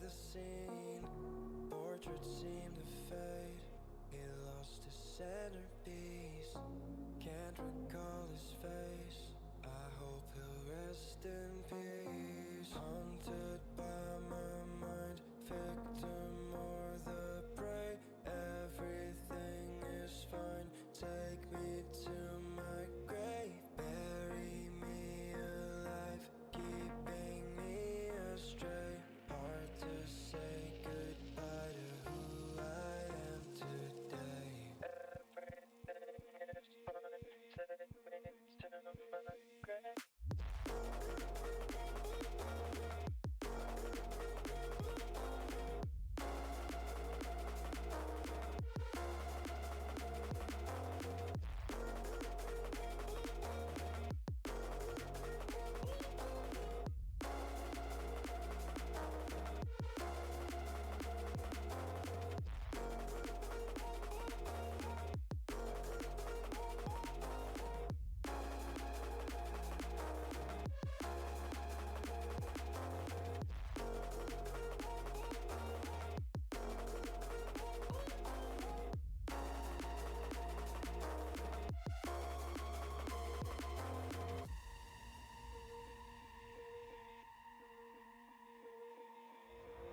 the scene. Portraits seem to fade. He lost his centerpiece. Can't recall his face. I hope he'll rest in peace. Haunted by my mind, victim or the prey. Everything is fine. Take me to my grave. Bury me alive, keeping me astray. Hard to say goodbye to who I am today. Everything is fine. Take me to my grave.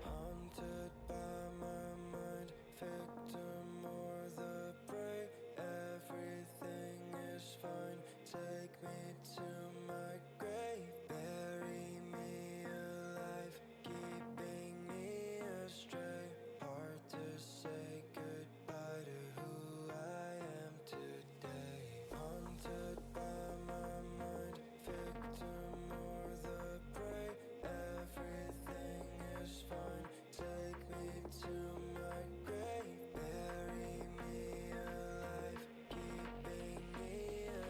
Haunted by my mind, victim or the prey. Everything is fine. Take me to my grave. Bury me alive, keeping me astray. Hard to say goodbye to who I am today. Haunted by my mind, victim or the prey. Everything is fine. Take me to my grave. Bury me alive, keeping me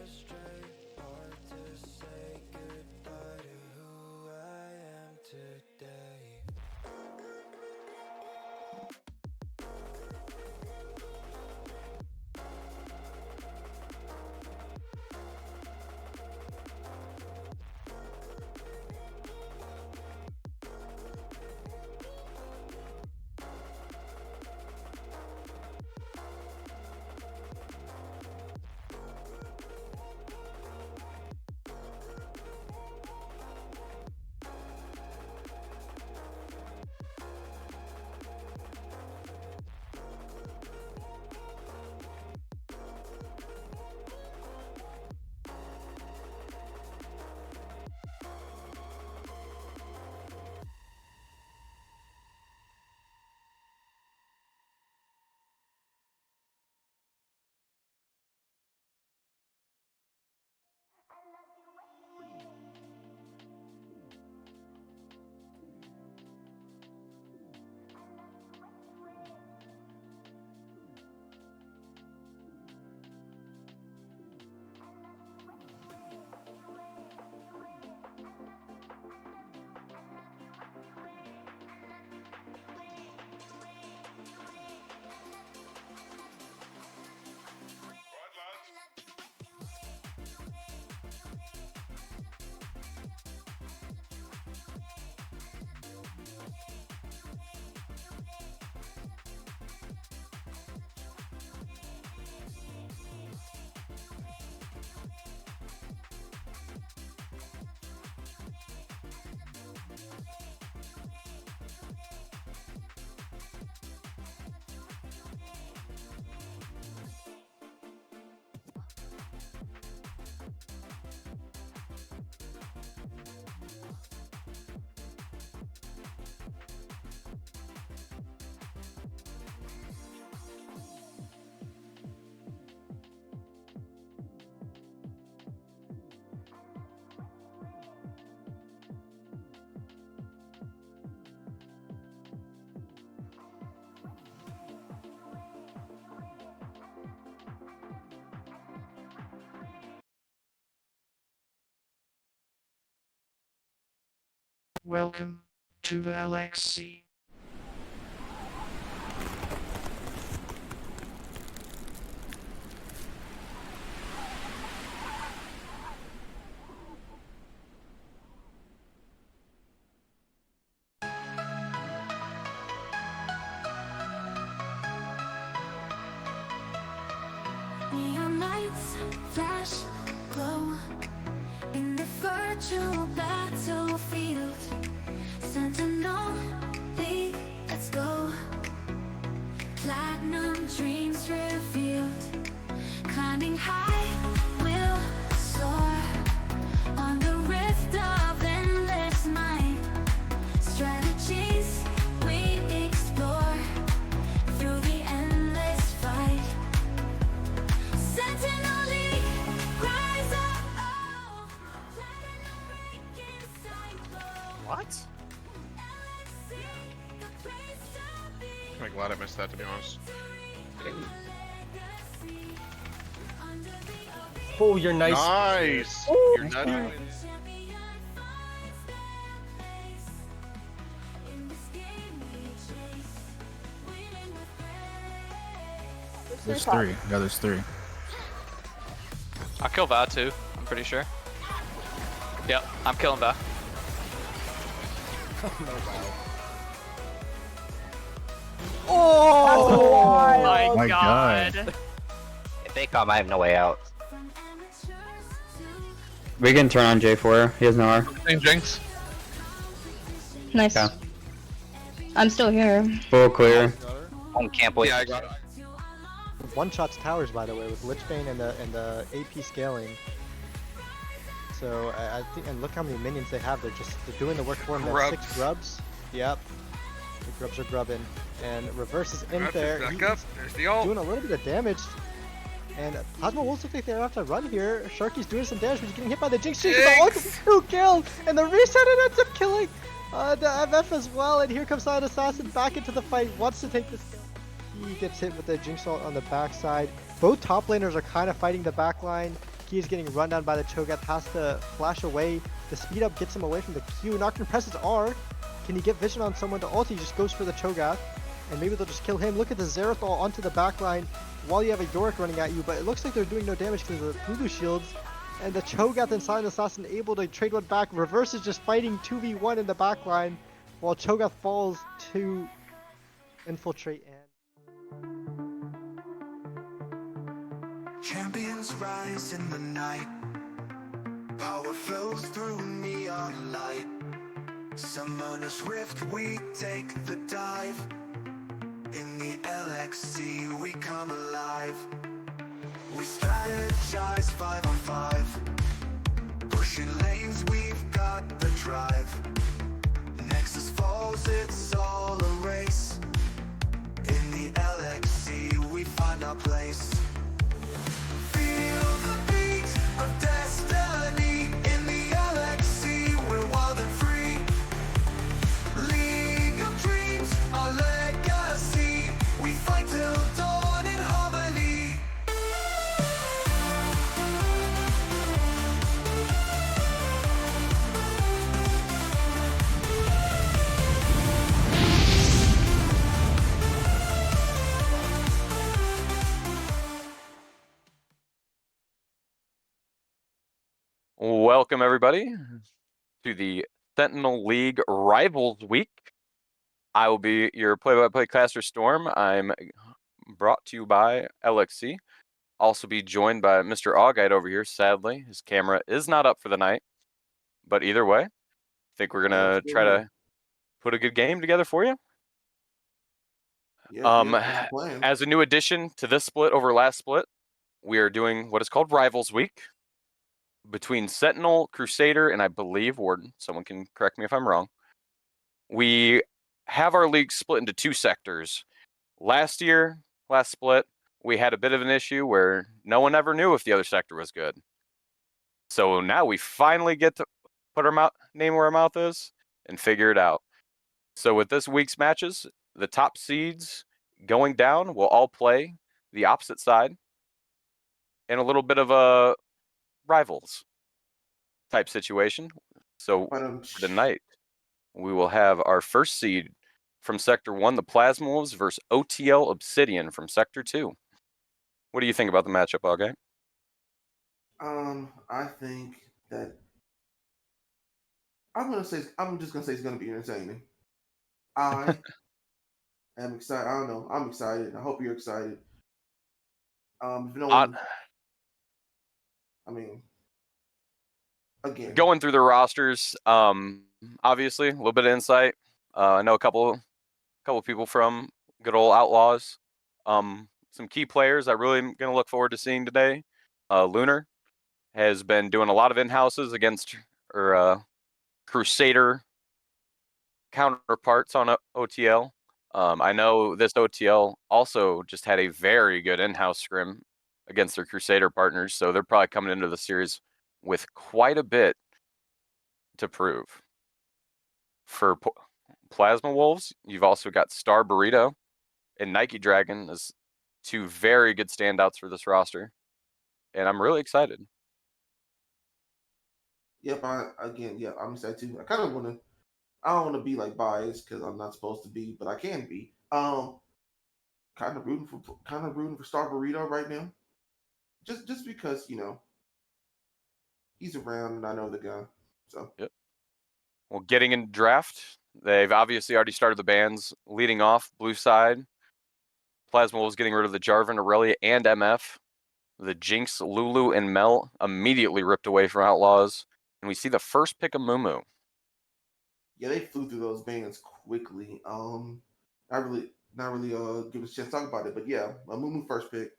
astray. Hard to say goodbye to who I am today. Welcome to the LXC. virtual battlefield. Sentinel, lead, let's go. Platinum dreams revealed. Climbing high, we'll soar on the rift of endless mind. Strategies we explore through the endless fight. Sentinel League, rise up, oh, platinum breaking cycle. What? LXC, the place to be. I'm glad I missed that, to be honest. Oh, you're nice. Nice! Ooh, You're nice not try. doing There's three. Yeah, there's three. I'll kill Va too, I'm pretty sure. Yep, I'm killing Va. Oh, My God. If they come, I have no way out. We can turn on J4. He has no R. Same Jinx. Nice. Yeah. I'm still here. Full clear. Can't believe. Yeah, I got it. One shots towers, by the way, with Lichbane and the AP scaling. So I think, and look how many minions they have. They're doing the work for them. They have 6 grubs. Yep. The grubs are grubbing, and reverse is in there. Back He's up. There's the ult. doing a little bit of damage. And Plasma Wolves look like they have to run here. Sharky's doing some damage, but he's getting hit by the Jinx. Jinx! 2 kills, and the reset it ends up killing the MF as well. And here comes Silent Assassin back into the fight. Wants to take this kill. He gets hit with the Jinx ult on the backside. Both top laners are kind of fighting the back line. He is getting run down by the Cho'Gath, has to flash away. The speed up gets him away from the Q. Nocturne presses R. Can he get vision on someone to ult? He just goes for the Cho'Gath, and maybe they'll just kill him. Look at the Xerath ult onto the back line while you have a Yorick running at you, but it looks like they're doing no damage because of the Hulu shields. And the Cho'Gath and Silent Assassin able to trade one back. Reverse is just fighting 2v1 in the back line while Cho'Gath falls to infiltrate and Champions rise in the night. Power flows through neon light. Summoner's rift, we take the dive. In the LXC, we come alive. We strategize 5 on 5. Pushing lanes, we've got the drive. Nexus falls, it's all a race. In the LXC, we find our place. Feel the beat of destiny. In the LXC, we're wild and free. League of dreams, our legacy. We fight till dawn in harmony. Welcome everybody to the Sentinel League Rivals Week. I will be your play-by-play caster Storm. I'm brought to you by LXC. Also be joined by Mr. Augite over here. Sadly, his camera is not up for the night. But either way, I think we're gonna try to put a good game together for you. As a new addition to this split over last split, we are doing what is called Rivals Week between Sentinel, Crusader, and I believe Warden. Someone can correct me if I'm wrong. We have our league split into 2 sectors. Last split, we had a bit of an issue where no one ever knew if the other sector was good. So now we finally get to put our name where our mouth is and figure it out. So with this week's matches, the top seeds going down will all play the opposite side in a little bit of a rivals type situation. So for tonight, we will have our first seed from Sector 1, the Plasma Wolves, versus OTL Obsidian from Sector 2. What do you think about the matchup, okay? I think that I'm just gonna say it's gonna be entertaining. I am excited. I don't know. I'm excited. I hope you're excited. If no one, I mean, again. Going through the rosters, obviously a little bit of insight. I know a couple people from good old Outlaws. Some key players I really am gonna look forward to seeing today. Lunar has been doing a lot of in-houses against her Crusader counterparts on OTL. I know this OTL also just had a very good in-house scrim against their Crusader partners, so they're probably coming into the series with quite a bit to prove. For Plasma Wolves, you've also got Star Burrito and Nike Dragon as two very good standouts for this roster, and I'm really excited. Yep. I'm excited too. I kind of want to. I don't want to be like biased because I'm not supposed to be, but I can be. Kind of rooting for Star Burrito right now, just because he's around and I know the guy. So Yep. Well, getting in draft, they've obviously already started the bans. Leading off, blue side, Plasma Wolves getting rid of the Jarvan, Aurelia, and MF. The Jinx, Lulu, and Mel immediately ripped away from Outlaws, and we see the first pick of Mumu. yeah, they flew through those bands quickly. Not really give us a chance to talk about it, but yeah, a Mumu first pick,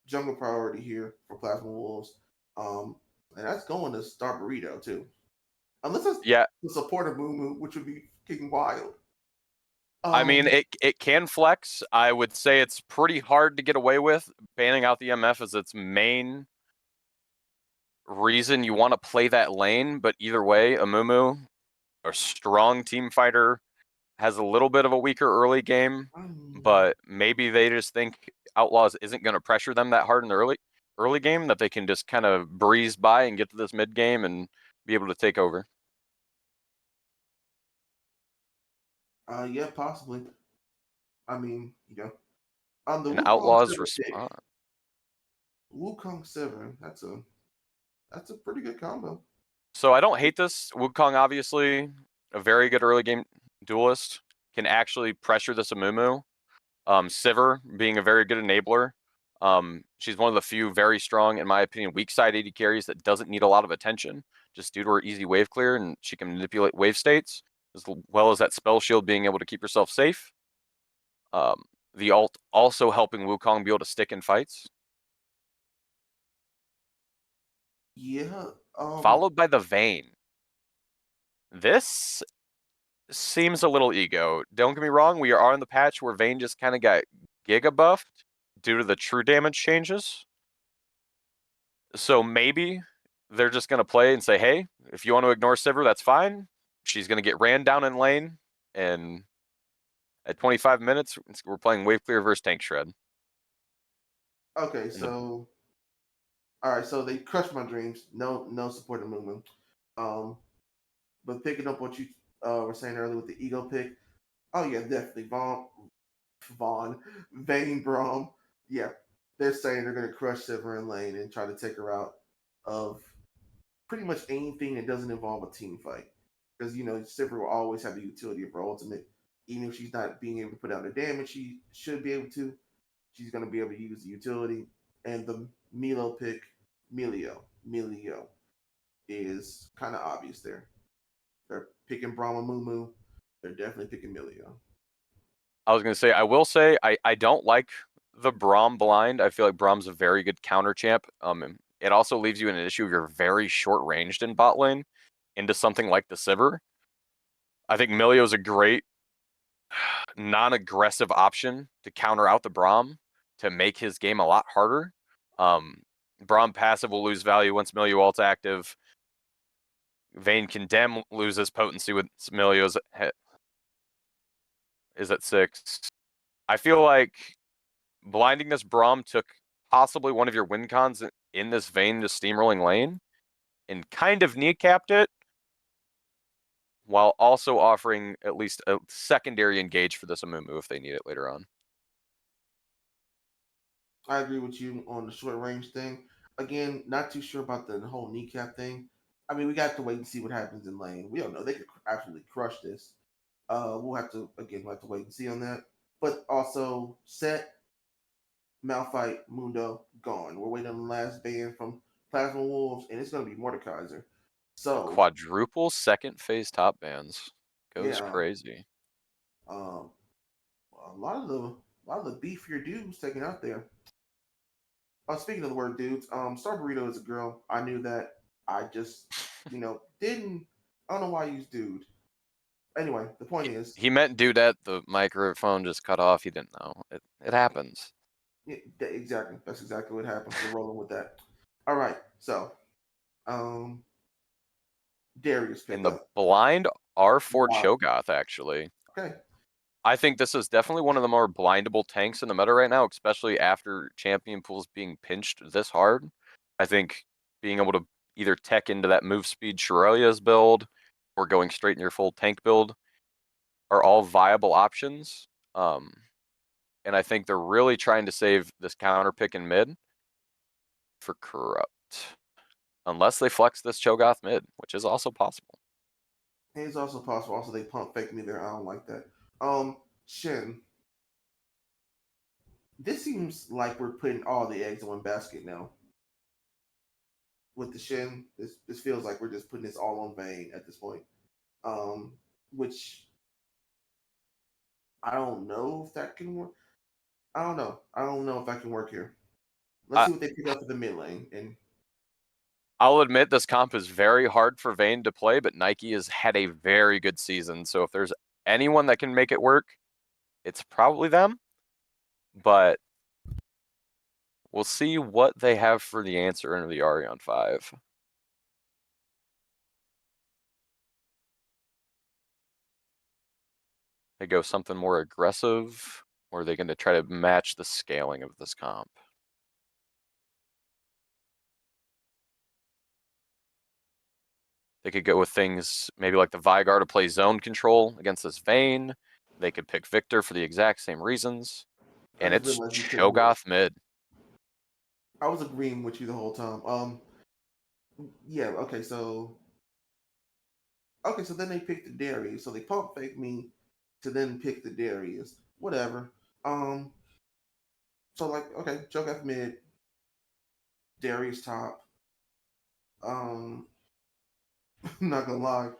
jungle priority here for Plasma Wolves. And that's going to Star Burrito too. Unless it's Yeah, the support of Mumu, which would be kicking wild. I mean, it can flex. I would say it's pretty hard to get away with banning out the MF as its main reason you want to play that lane. But either way, Amumu, a strong team fighter, has a little bit of a weaker early game, but maybe they just think Outlaws isn't going to pressure them that hard in the early game, that they can just kind of breeze by and get to this mid game and be able to take over. Yeah, possibly. I mean, on the And Wukong Outlaws 7 pick, respond. Wukong 7, that's a pretty good combo. So I don't hate this. Wukong, obviously, a very good early game duelist, can actually pressure this Amumu. Sivir being a very good enabler. She's one of the few very strong, in my opinion, weak side AD carries that doesn't need a lot of attention, just due to her easy wave clear, and she can manipulate wave states, as well as that spell shield being able to keep herself safe. The ult also helping Wukong be able to stick in fights. Yeah. Followed by the Vayne. This seems a little ego. Don't get me wrong, we are in the patch where Vayne just kind of got giga buffed due to the true damage changes. So maybe they're just going to play and say, hey, if you want to ignore Sivir, that's fine. She's going to get ran down in lane, and at 25 minutes, we're playing Wave Clear versus Tank Shred. Okay, so all right, so they crushed my dreams. No support of Mumu. But picking up what you were saying earlier with the ego pick. Oh yeah, definitely Vayne Brom. Yeah, they're saying they're going to crush Sivir in lane and try to take her out of pretty much anything that doesn't involve a team fight. Because Sivir will always have the utility of her ultimate, even if she's not being able to put out the damage she should be able to. She's going to be able to use the utility. And the Milo pick, Melio is kind of obvious there. They're picking Brahma Mumu. They're definitely picking Melio. I was going to say, I will say, I don't like the Braum blind. I feel like Braum's a very good counter champ. It also leaves you in an issue if you're very short ranged in bot lane into something like the Sivir. I think Melio's a great non-aggressive option to counter out the Braum to make his game a lot harder. Braum passive will lose value once Melio ult's active. Vayne Condemn loses potency with Melio's is at 6. I feel like blinding this Braum took possibly one of your win cons in this Vayne just steamrolling lane and kind of kneecapped it, while also offering at least a secondary engage for this Amumu if they need it later on. I agree with you on the short range thing. Again, not too sure about the whole kneecap thing. I mean, we got to wait and see what happens in lane. We don't know. They could absolutely crush this. We'll have to wait and see on that. But also, Set, Malphite, Mundo, gone. We're waiting on the last ban from Plasma Wolves, and it's going to be Mordekaiser. So Quadruple second phase top bans goes yeah, crazy. um, a lot of the beefier dudes taken out there. Speaking of the word dudes, Star Burrito is a girl. I knew that. I just, didn't. I don't know why I use dude. Anyway, the point is, He meant dudette. The microphone just cut off. He didn't know. It happens. exactly. That's exactly what happened. We're rolling with that. All right. So, um, Darius In pick the up. blind R4 Wow. Cho'Gath, actually. Okay. I think this is definitely one of the more blindable tanks in the meta right now, especially after champion pools being pinched this hard. I think being able to either tech into that move speed Shirelia's build or going straight in your full tank build are all viable options. And I think they're really trying to save this counter pick in mid for Corrupt. Unless they flex this Cho'Gath mid, which is also possible. And it's also possible. Also, they pump fake me there. I don't like that. Shin. This seems like we're putting all the eggs in one basket now. With the Shin, this feels like we're just putting this all on Vayne at this point. Which I don't know if that can work. I don't know. I don't know if that can work here. Let's see what they pick up for the mid lane. And I'll admit this comp is very hard for Vayne to play, but Nike has had a very good season. So if there's anyone that can make it work, it's probably them. But we'll see what they have for the answer into the Ari on 5. They go something more aggressive, or are they going to try to match the scaling of this comp? They could go with things maybe like the Vygar to play zone control against this Vayne. They could pick Victor for the exact same reasons. I And just it's realized you picked Will. Cho'Gath mid. I was agreeing with you the whole time. Yeah. Okay, so then they picked the Darius. So they pump fake me to then pick the Darius. Whatever. So like, okay, Cho'Gath mid, Darius top. I'm not gonna lie.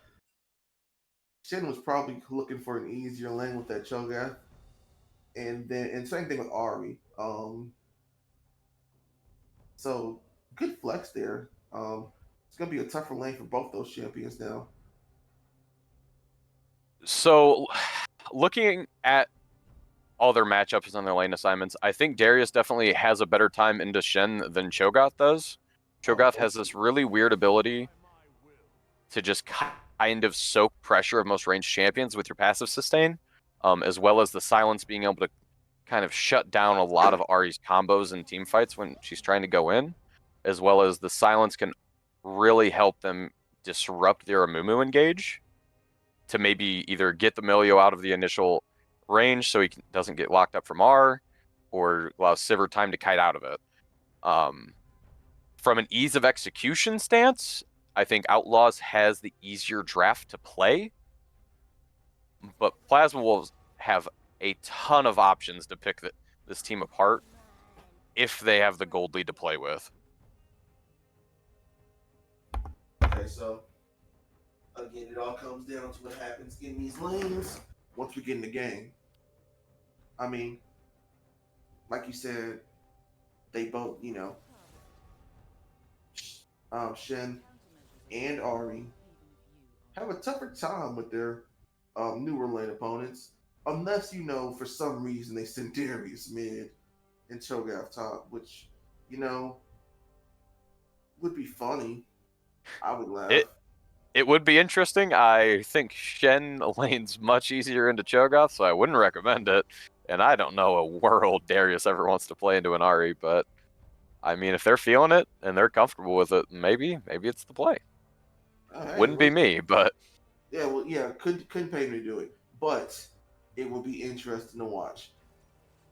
Shin was probably looking for an easier lane with that Cho'Gath. And same thing with Ari. So good flex there. It's gonna be a tougher lane for both those champions now. So looking at all their matchups on their lane assignments, I think Darius definitely has a better time into Shen than Cho'Gath does. Cho'Gath has this really weird ability to just kind of soak pressure of most ranged champions with your passive sustain, as well as the silence being able to kind of shut down a lot of Ari's combos and team fights when she's trying to go in, as well as the silence can really help them disrupt their Amumu engage to maybe either get the Milio out of the initial range so he doesn't get locked up from R, or allow Sivir time to kite out of it. From an ease of execution stance, I think Outlaws has the easier draft to play, but Plasma Wolves have a ton of options to pick this team apart if they have the gold lead to play with. Okay, so again, it all comes down to what happens in these lanes once we get in the game. I mean, like you said, they both, Shen and Ari have a tougher time with their newer lane opponents, unless for some reason they send Darius mid and Cho'Gath top, which would be funny. I would laugh. It would be interesting. I think Shen lane's much easier into Cho'Gath, so I wouldn't recommend it. And I don't know a world Darius ever wants to play into an Ari, but I mean, if they're feeling it and they're comfortable with it, maybe it's the play. Hey, Wouldn't be me, but yeah, well, yeah, couldn't pay me to do it, but it will be interesting to watch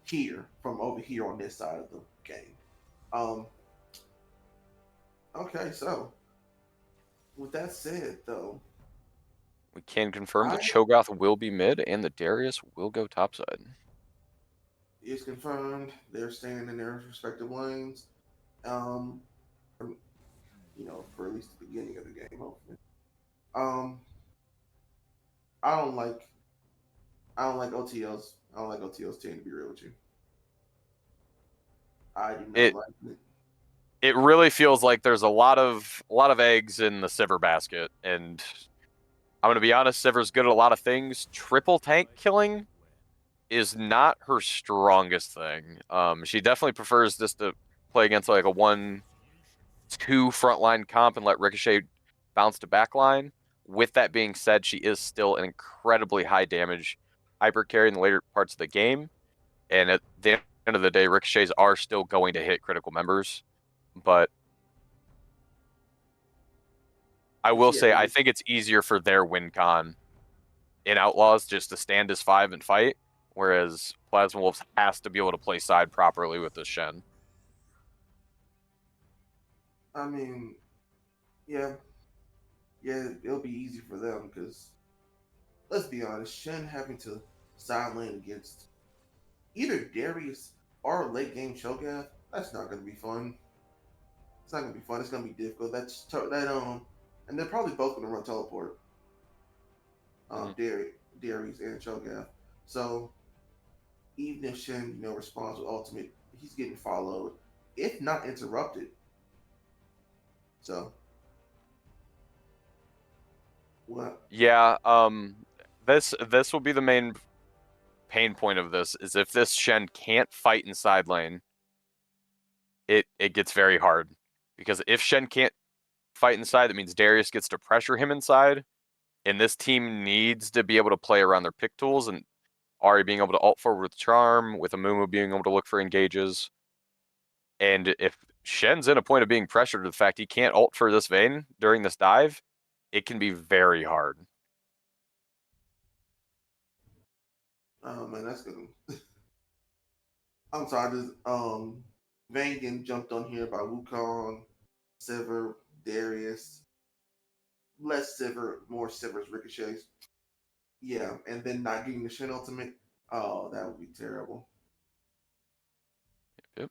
here from over here on this side of the game. Okay, so with that said, though, we can confirm the Cho'Gath will be mid and the Darius will go topside. It's confirmed they're staying in their respective lanes. for at least the beginning of the game, hopefully. Um, I don't like OTLs. I don't like OTLs team, to be real with you. I do not like it. It really feels like there's a lot of eggs in the Sivir basket, and I'm gonna be honest, Sivir's good at a lot of things. Triple tank killing is not her strongest thing. She definitely prefers this to play against like a 1-2 frontline comp and let Ricochet bounce to backline. With that being said, she is still an incredibly high damage hyper carry in the later parts of the game. And at the end of the day, Ricochets are still going to hit critical members. But I will say, I think it's easier for their win con in Outlaws just to stand as 5 and fight, whereas Plasma Wolves has to be able to play side properly with this Shen. I mean, yeah, it'll be easy for them because let's be honest, Shen having to side lane against either Darius or late game Cho'Gath, that's not going to be fun. It's not going to be fun. It's going to be difficult. And they're probably both going to run teleport. Darius and Cho'Gath. So even if Shen, responds with ultimate, he's getting followed, if not interrupted. So what? Yeah, this will be the main pain point of this, is if this Shen can't fight in side lane, it gets very hard. Because if Shen can't fight inside, that means Darius gets to pressure him inside, and this team needs to be able to play around their pick tools, and Ari being able to ult forward with Charm, with Amumu being able to look for engages. And if Shen's in a point of being pressured to the fact he can't ult for this Vayne during this dive, it can be very hard. Oh man, that's good. I'm sorry, just Vayne getting jumped on here by Wukong, Sivir, Darius. Less Sivir, more Sivir's ricochets. Yeah, and then not getting the Shen ultimate. Oh, that would be terrible. Yep.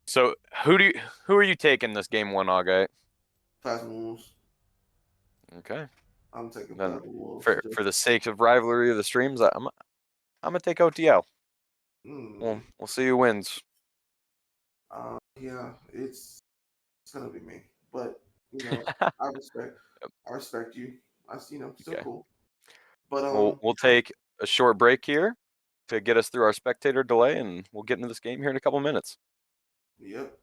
So who are you taking this game 1, Augite? Plasma Wolves. Okay. I'm taking Then Plasma Wolves. for the sake of rivalry of the streams, I'm gonna take OTL. We'll see who wins. Yeah, it's gonna be me, but I respect you. Still Okay. cool. But We'll take a short break here to get us through our spectator delay, and we'll get into this game here in a couple minutes. Yep.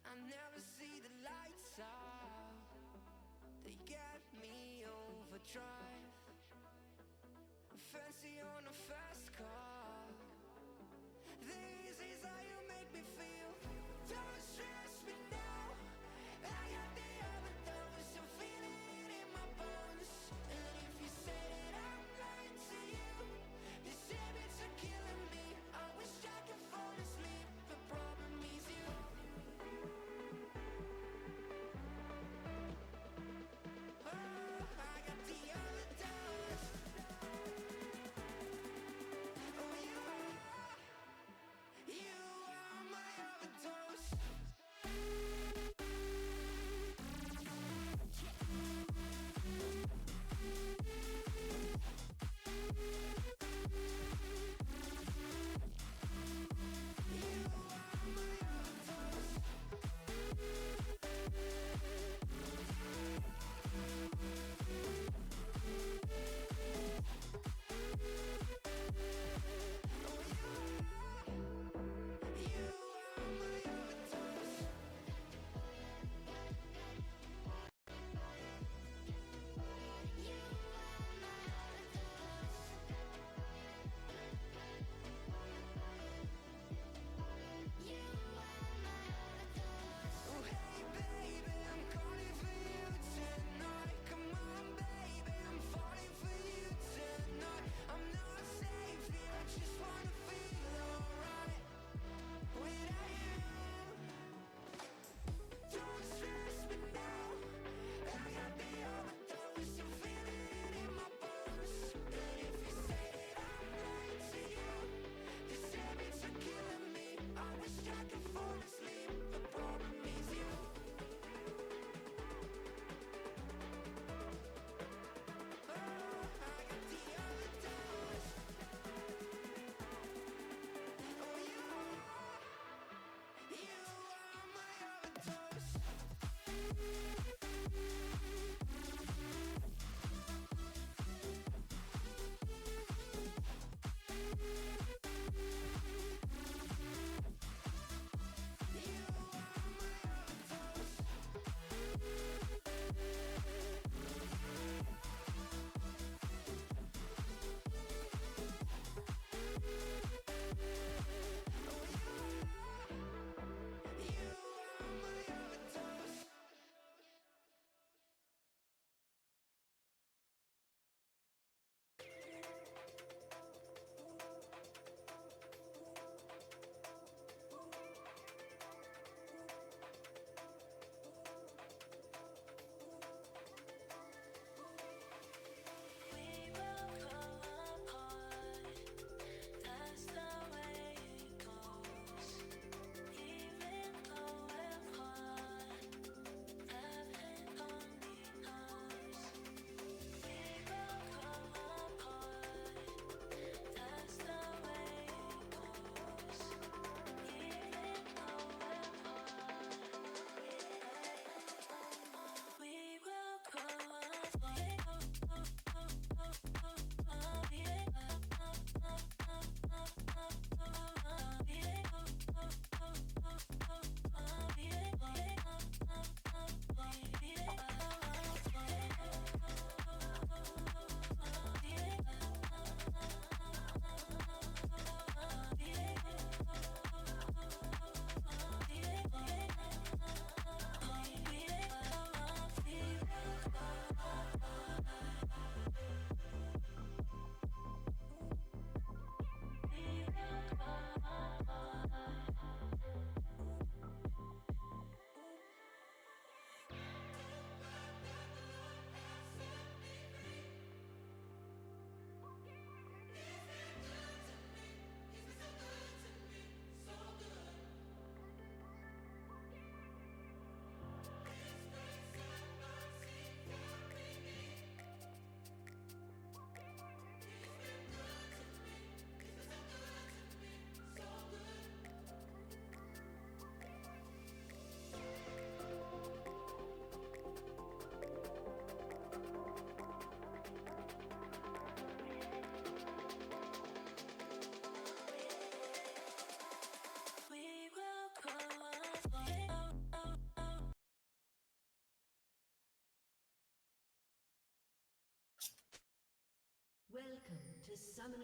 I never see the lights out. They get me overdrive. Fancy on a fast car. This is how you make me feel. Don't stress me now. I got the overdose. I'm feeling it in my bones. And if you say that I'm lying to you, these habits are killing me. I wish I could fall asleep. The problem is you. I got the overdose.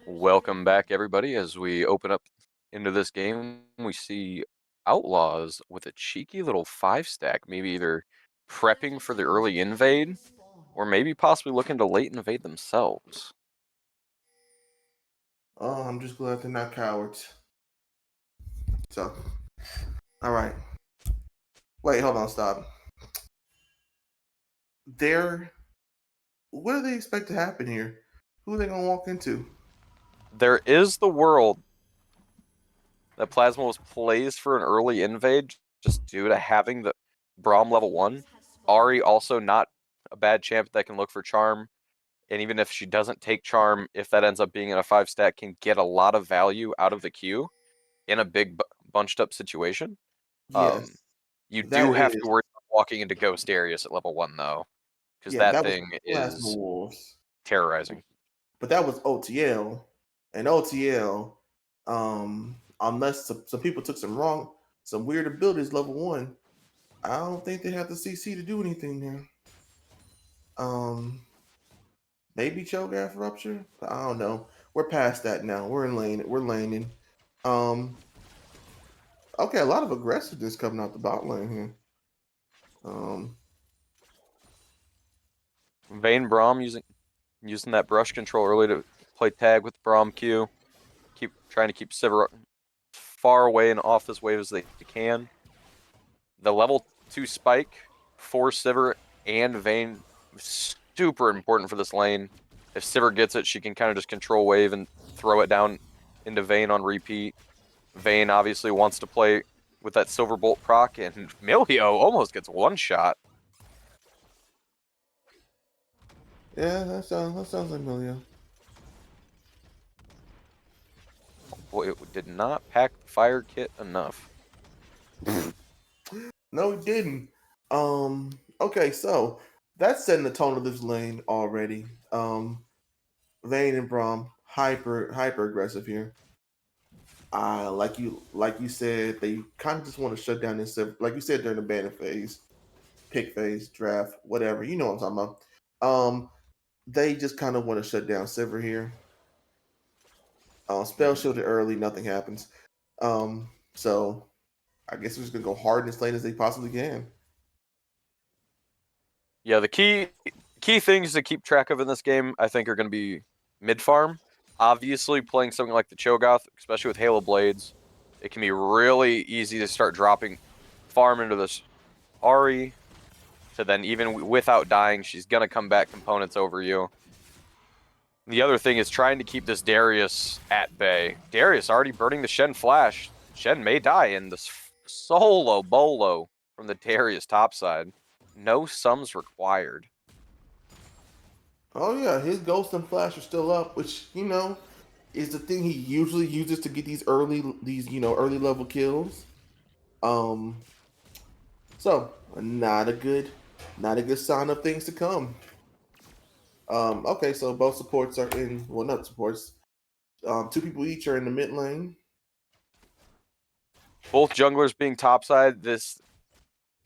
Welcome back, everybody. As we open up into this game, we see Outlaws with a cheeky little 5-stack, maybe either prepping for the early invade, or maybe possibly looking to late invade themselves. Oh, I'm just glad they're not cowards. So, all right. Wait, hold on, stop. What do they expect to happen here? Who are they gonna walk into? There is the world that Plasmos plays for an early invade just due to having the Braum level 1. Ari also not a bad champ that can look for Charm. And even if she doesn't take Charm, if that ends up being in a 5-stack, can get a lot of value out of the queue in a big bunched up situation. Yes, You that do have is. to worry about walking into Ghost Darius at level 1, though. Because Yeah, that that was thing Plasma is Wolves. terrorizing. But that was OTL, and OTL, unless some people took some weird abilities level 1, I don't think they have the CC to do anything there. Maybe Cho'Gath Rupture, but I don't know. We're past that now. We're laning. Okay, a lot of aggressiveness coming out the bot lane here. Vayne Braum using that brush control early to play tag with Braum Q. Keep trying to keep Sivir far away and off this wave as they can. The level 2 spike for Sivir and Vayne super important for this lane. If Sivir gets it, she can kind of just control wave and throw it down into Vayne on repeat. Vayne obviously wants to play with that Silver Bolt proc, and Milio almost gets one shot. Yeah, that sounds like Milio. Boy, it did not pack the fire kit enough. No, he didn't. Okay, so that's setting the tone of this lane already. Vayne and Braum hyper aggressive here. Like you said, they kind of just want to shut down this. Like you said during the banner phase, pick phase, draft, whatever. You know what I'm talking about. They just kind of want to shut down Sivir here. Spell shielded early, nothing happens. So I guess we're just gonna go hard in this lane as they possibly can. Yeah, the key things to keep track of in this game, I think, are going to be mid farm. Obviously, playing something like the Cho'Gath, especially with Halo Blades, it can be really easy to start dropping farm into this Ahri. To then, even without dying, she's going to come back components over you. The other thing is trying to keep this Darius at bay. Darius already burning the Shen flash. Shen may die in this solo bolo from the Darius topside. No sums required. Oh yeah, his Ghost and Flash are still up, which is the thing he usually uses to get these early level kills. So not a good sign of things to come. Okay, so both supports are in. Well, not supports. Two people each are in the mid lane. Both junglers being topside, this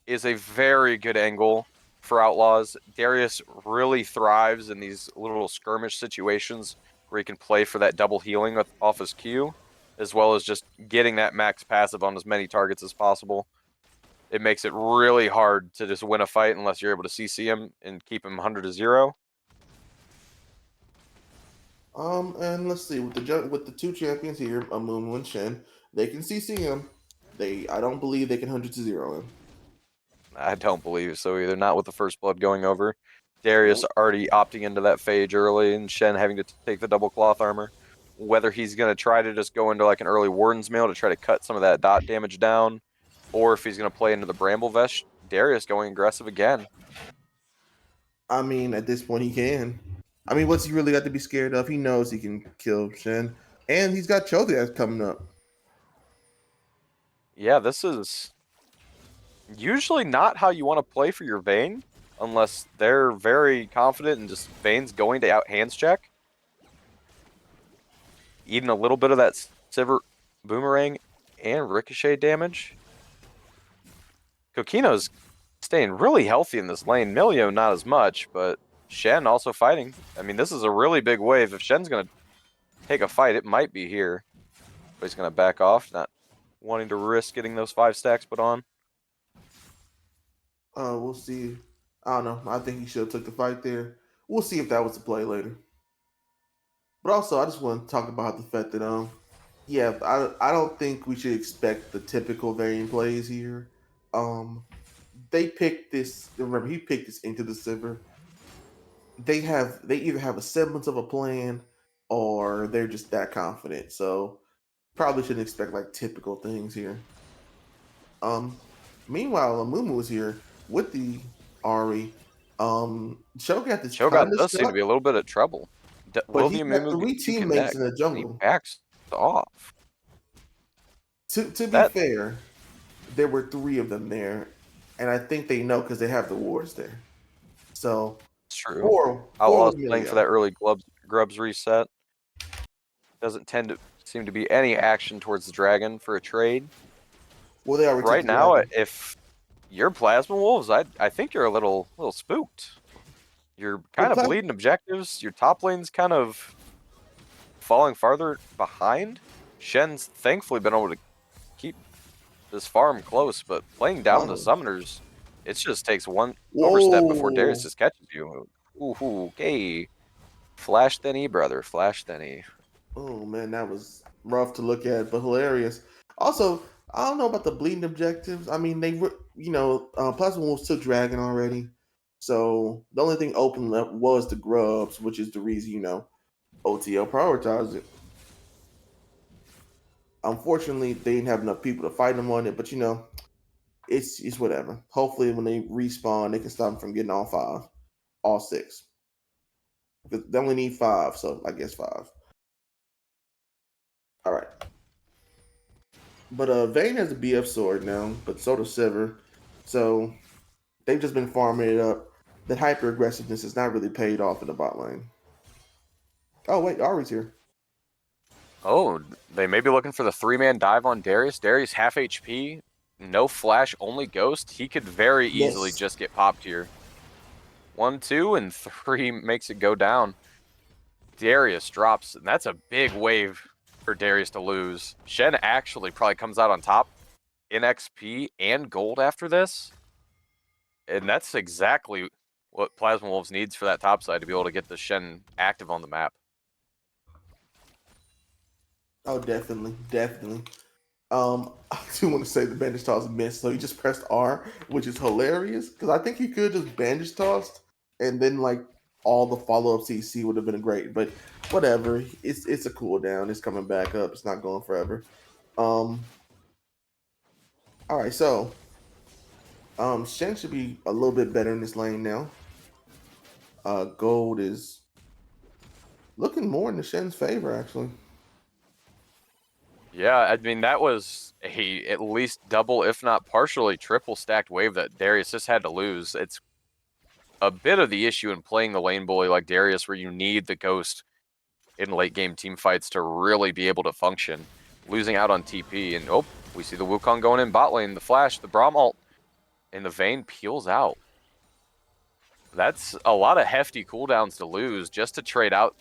is a very good angle for Outlaws. Darius really thrives in these little skirmish situations where he can play for that double healing off his Q, as well as just getting that max passive on as many targets as possible. It makes it really hard to just win a fight unless you're able to CC him and keep him 100-0. And let's see with the two champions here, Amumu and Shen, they can CC him. I don't believe they can 100-0 him. I don't believe so either. Not with the first blood going over. Darius Nope. already opting into that phage early, and Shen having to take the double cloth armor. Whether he's going to try to just go into like an early Warden's Mail to try to cut some of that dot damage down, or if he's going to play into the Bramble Vest, Darius going aggressive again. I mean, at this point, he can. I mean, what's he really got to be scared of? He knows he can kill Shen, and he's got Cho'Gath coming up. Yeah, this is usually not how you want to play for your Vayne, unless they're very confident and just Vayne's going to out hands check. Eating a little bit of that Sivir boomerang and ricochet damage. Kokino's staying really healthy in this lane. Milio not as much, but Shen also fighting. I mean, this is a really big wave. If Shen's going to take a fight, it might be here. But he's going to back off, not wanting to risk getting those 5 stacks put on. We'll see. I don't know. I think he should have took the fight there. We'll see if that was the play later. But also, I just want to talk about the fact that yeah, I don't think we should expect the typical Vayne plays here. They picked this. Remember, he picked this into the Sivir. They either have a semblance of a plan, or they're just that confident. So probably shouldn't expect like typical things here. Meanwhile, Amumu is here with the Ahri. Cho'Gath is kind Cho'Gath of does seem to be a little bit of trouble. Will but the he's got Amumu three to teammates connect? in the He jungle. backs off. To be fair, there were 3 of them there, and I think they know because they have the wards there. So It's true. four Outlaws with playing for Milio. that early Grubs reset. Doesn't tend to seem to be any action towards the dragon for a trade. Well, they already Right took the now, dragon. if you're Plasma Wolves, I think you're a little spooked. You're kind of bleeding objectives. Your top lane's kind of falling farther behind. Shen's thankfully been able to keep this farm close, but playing down the summoners, it just takes one overstep before Darius just catches you. Ooh, okay. Flash then E, brother. Flash then E. Oh man, that was rough to look at, but hilarious. Also, I don't know about the bleeding objectives. I mean, they were, Plasma Wolves took Dragon already, so the only thing open left was the Grubs, which is the reason OTL prioritized it. Unfortunately, they didn't have enough people to fight them on it, but it's whatever. Hopefully, when they respawn, they can stop them from getting all 6. Because they only need 5, so I guess 5. All right. But Vayne has a BF sword now, but so does Sivir. So they've just been farming it up. That hyper aggressiveness has not really paid off in the bot lane. Oh wait, Ari's here. Oh, they may be looking for the 3-man dive on Darius. Darius half HP, no flash, only ghost. He could very easily Yes. just get popped here. 1, 2, and 3 makes it go down. Darius drops, and that's a big wave for Darius to lose. Shen actually probably comes out on top in XP and gold after this. And that's exactly what Plasma Wolves needs for that top side to be able to get the Shen active on the map. Oh, definitely, definitely. I do want to say the bandage toss missed, so he just pressed R, which is hilarious because I think he could have just bandage tossed, and then like all the follow up CC would have been great. But whatever, it's a cooldown. It's coming back up. It's not going forever. All right, so Shen should be a little bit better in this lane now. Gold is looking more in the Shen's favor, actually. Yeah, I mean, that was a at least double, if not partially triple stacked wave that Darius just had to lose. It's a bit of the issue in playing the lane bully like Darius, where you need the ghost in late game team fights to really be able to function. Losing out on TP, and oh, we see the Wukong going in bot lane, the flash, the Braum ult, and the Vayne peels out. That's a lot of hefty cooldowns to lose just to trade out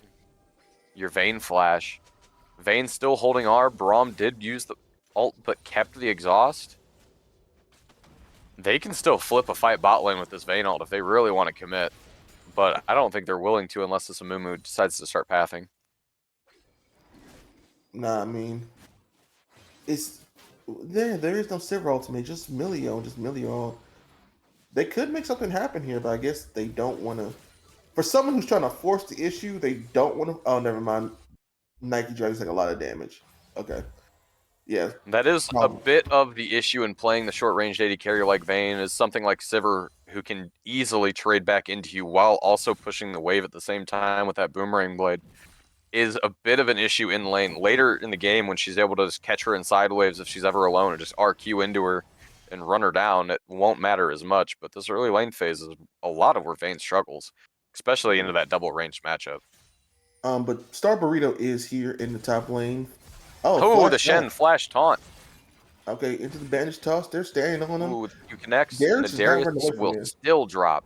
your Vayne flash. Vayne still holding R. Braum did use the ult, but kept the exhaust. They can still flip a fight bot lane with this Vayne ult if they really want to commit. But I don't think they're willing to unless this Amumu decides to start pathing. Nah, I mean, it's there is no silver ultimate, just Milio. They could make something happen here, but I guess they don't want to. For someone who's trying to force the issue, they don't want to. Oh, never mind. Nike Dragons take a lot of damage. Okay. Yeah. That is a bit of the issue in playing the short-range AD carrier like Vayne, is something like Sivir, who can easily trade back into you while also pushing the wave at the same time with that boomerang blade, is a bit of an issue in lane. Later in the game, when she's able to just catch her in side waves if she's ever alone, or just RQ into her and run her down, it won't matter as much. But this early lane phase is a lot of where Vayne struggles, especially into that double range matchup. But Star Burrito is here in the top lane. Oh, the Shen flash taunt. Okay, into the bandage toss. They're staring on him. Ooh, you connects, Darius and the is not running Darius away from will this. still drop.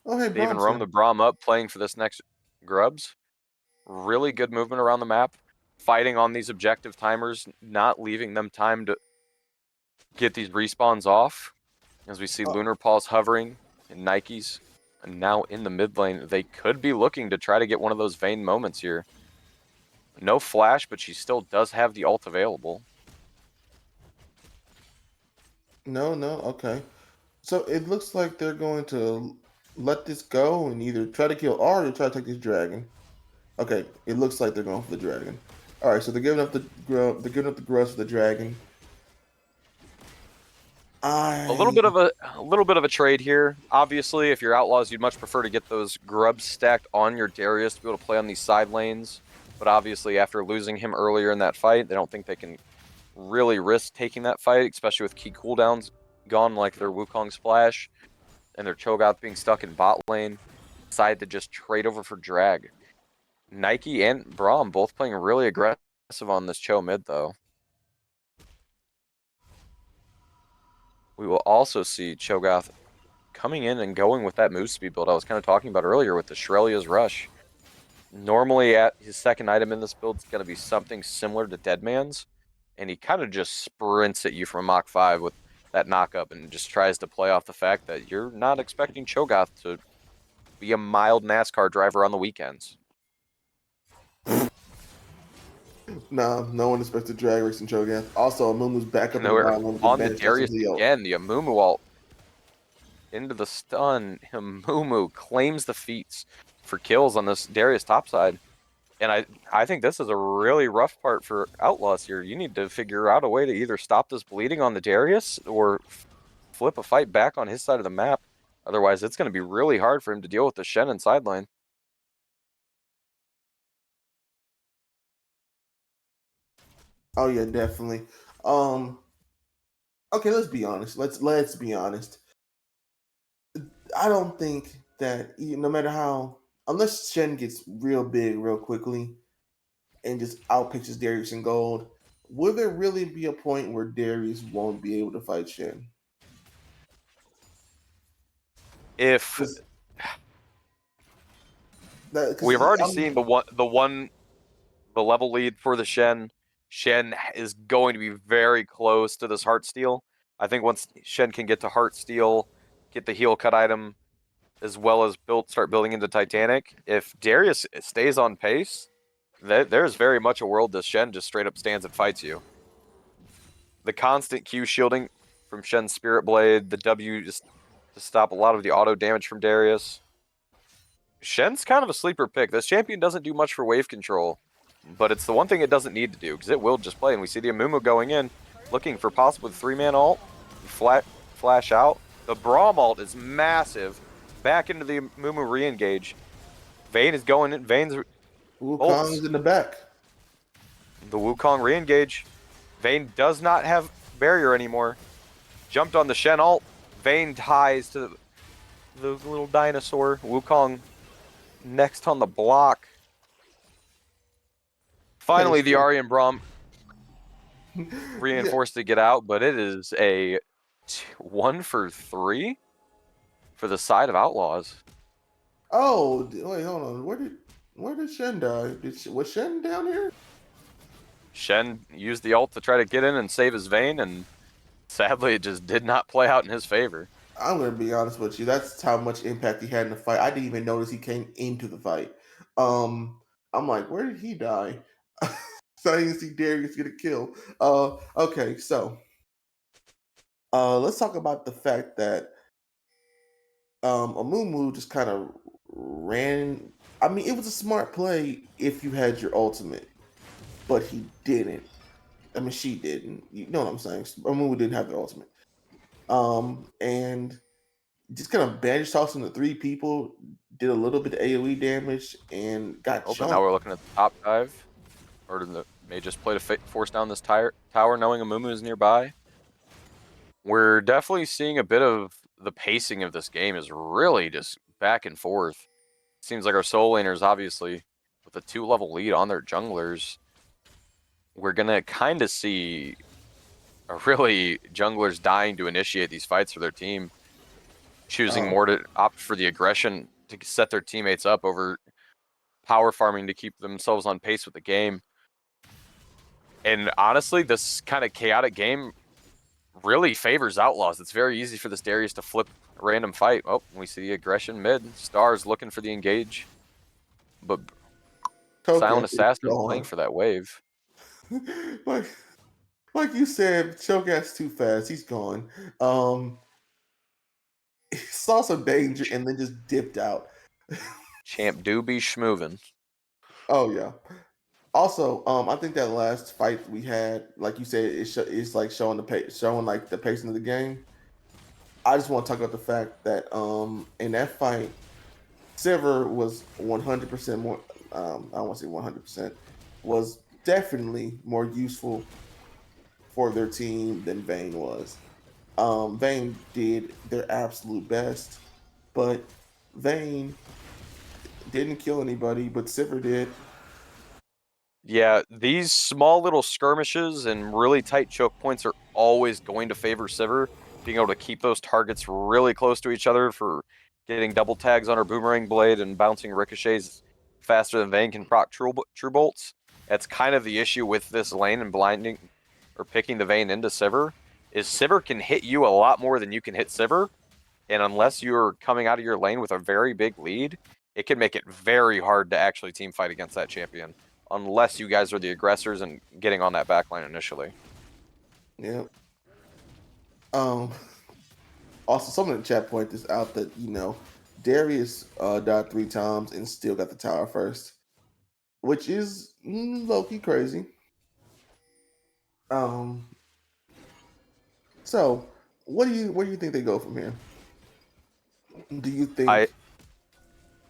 Oh, hey, They even roam the Braum up, playing for this next Grubs. Really good movement around the map. Fighting on these objective timers, not leaving them time to get these respawns off. As we see Lunar Paws hovering and Nikes. And now in the mid lane, they could be looking to try to get one of those Vayne moments here. No flash, but she still does have the ult available. No, okay. So it looks like they're going to let this go and either try to kill R or try to take this dragon. Okay, it looks like they're going for the dragon. All right, so they're giving up the grubs for the dragon. A little bit of a trade here. Obviously, if you're outlaws, you'd much prefer to get those grubs stacked on your Darius to be able to play on these side lanes. But obviously, after losing him earlier in that fight, they don't think they can really risk taking that fight, especially with key cooldowns gone like their Wukong splash and their Cho'Gath being stuck in bot lane. Decide to just trade over for drag. Nike and Braum both playing really aggressive on this Cho mid, though. We will also see Cho'Gath coming in and going with that move speed build I was kind of talking about earlier with the Shrelia's Rush. Normally, at his second item in this build is going to be something similar to Deadman's, and he kind of just sprints at you from Mach 5 with that knock-up and just tries to play off the fact that you're not expecting Cho'Gath to be a mild NASCAR driver on the weekends. No, no one expects to drag racing Cho'Gath. Also, Amumu's back up on the Darius again, the Amumu ult into the stun. Amumu claims the feats for kills on this Darius topside. And I think this is a really rough part for Outlaws here. You need to figure out a way to either stop this bleeding on the Darius or flip a fight back on his side of the map. Otherwise, it's going to be really hard for him to deal with the Shen and sideline. Oh yeah, definitely. Okay, let's be honest. Let's be honest. I don't think that no matter how, unless Shen gets real big real quickly and just outpitches Darius in gold, will there really be a point where Darius won't be able to fight Shen? If 'Cause we've already seen the level lead for the Shen. Shen is going to be very close to this Heartsteel. I think once Shen can get to Heartsteel, get the heel cut item, as well as start building into Titanic. If Darius stays on pace, there's very much a world that Shen just straight up stands and fights you. The constant Q shielding from Shen's Spirit Blade, the W just to stop a lot of the auto damage from Darius. Shen's kind of a sleeper pick. This champion doesn't do much for wave control, but it's the one thing it doesn't need to do, because it will just play. And we see the Amumu going in, looking for possibly 3-man ult, flash out. The Braum ult is massive. Back into the Amumu re-engage. Vayne is going in. Vayne's Wukong's in the back. The Wukong re-engage. Vayne does not have barrier anymore. Jumped on the Shen ult. Vayne ties to the little dinosaur. Wukong next on the block. Finally, the Ahri and Braum reinforced to get out, but it is a 1 for 3 for the side of Outlaws. Oh, wait, hold on. Where did Shen die? Was Shen down here? Shen used the ult to try to get in and save his Vayne, and sadly, it just did not play out in his favor. I'm gonna be honest with you. That's how much impact he had in the fight. I didn't even notice he came into the fight. I'm like, where did he die? So I didn't see Darius get a kill. Okay, so let's talk about the fact that Amumu just kind of ran. I mean, it was a smart play if you had your ultimate, but he didn't. I mean, she didn't. You know what I'm saying? Amumu didn't have the ultimate. And just kind of bandage tossing the 3 people, did a little bit of AoE damage, and got jumped. Now we're looking at the top dive. Or may just play to force down this tower, knowing Amumu is nearby. We're definitely seeing a bit of the pacing of this game is really just back and forth. Seems like our solo laners, obviously, with a 2-level lead on their junglers, we're going to kind of see really junglers dying to initiate these fights for their team, choosing more to opt for the aggression to set their teammates up over power farming to keep themselves on pace with the game. And honestly, this kind of chaotic game really favors Outlaws. It's very easy for this Darius to flip a random fight. Oh, we see the aggression mid. Stars looking for the engage. But Silent Assassin playing for that wave. like you said, Cho'Gath's too fast. He's gone. He saw some danger and then just dipped out. Champ do be schmovin'. Oh yeah. Also, I think that last fight we had, like you said, it's like showing the pacing of the game. I just want to talk about the fact that in that fight, Sivir was 100% more. I don't want to say 100%. Was definitely more useful for their team than Vayne was. Vayne did their absolute best, but Vayne didn't kill anybody, but Sivir did. Yeah, these small little skirmishes and really tight choke points are always going to favor Sivir, being able to keep those targets really close to each other for getting double tags on her boomerang blade and bouncing ricochets faster than Vayne can proc true bolts. That's kind of the issue with this lane and blinding or picking the Vayne into Sivir, is Sivir can hit you a lot more than you can hit Sivir, and unless you're coming out of your lane with a very big lead, it can make it very hard to actually team fight against that champion, unless you guys are the aggressors and getting on that backline initially. Yeah. Also, someone in the chat point this out that, Darius died 3 times and still got the tower first, which is low-key crazy. So where do you think they go from here? Do you think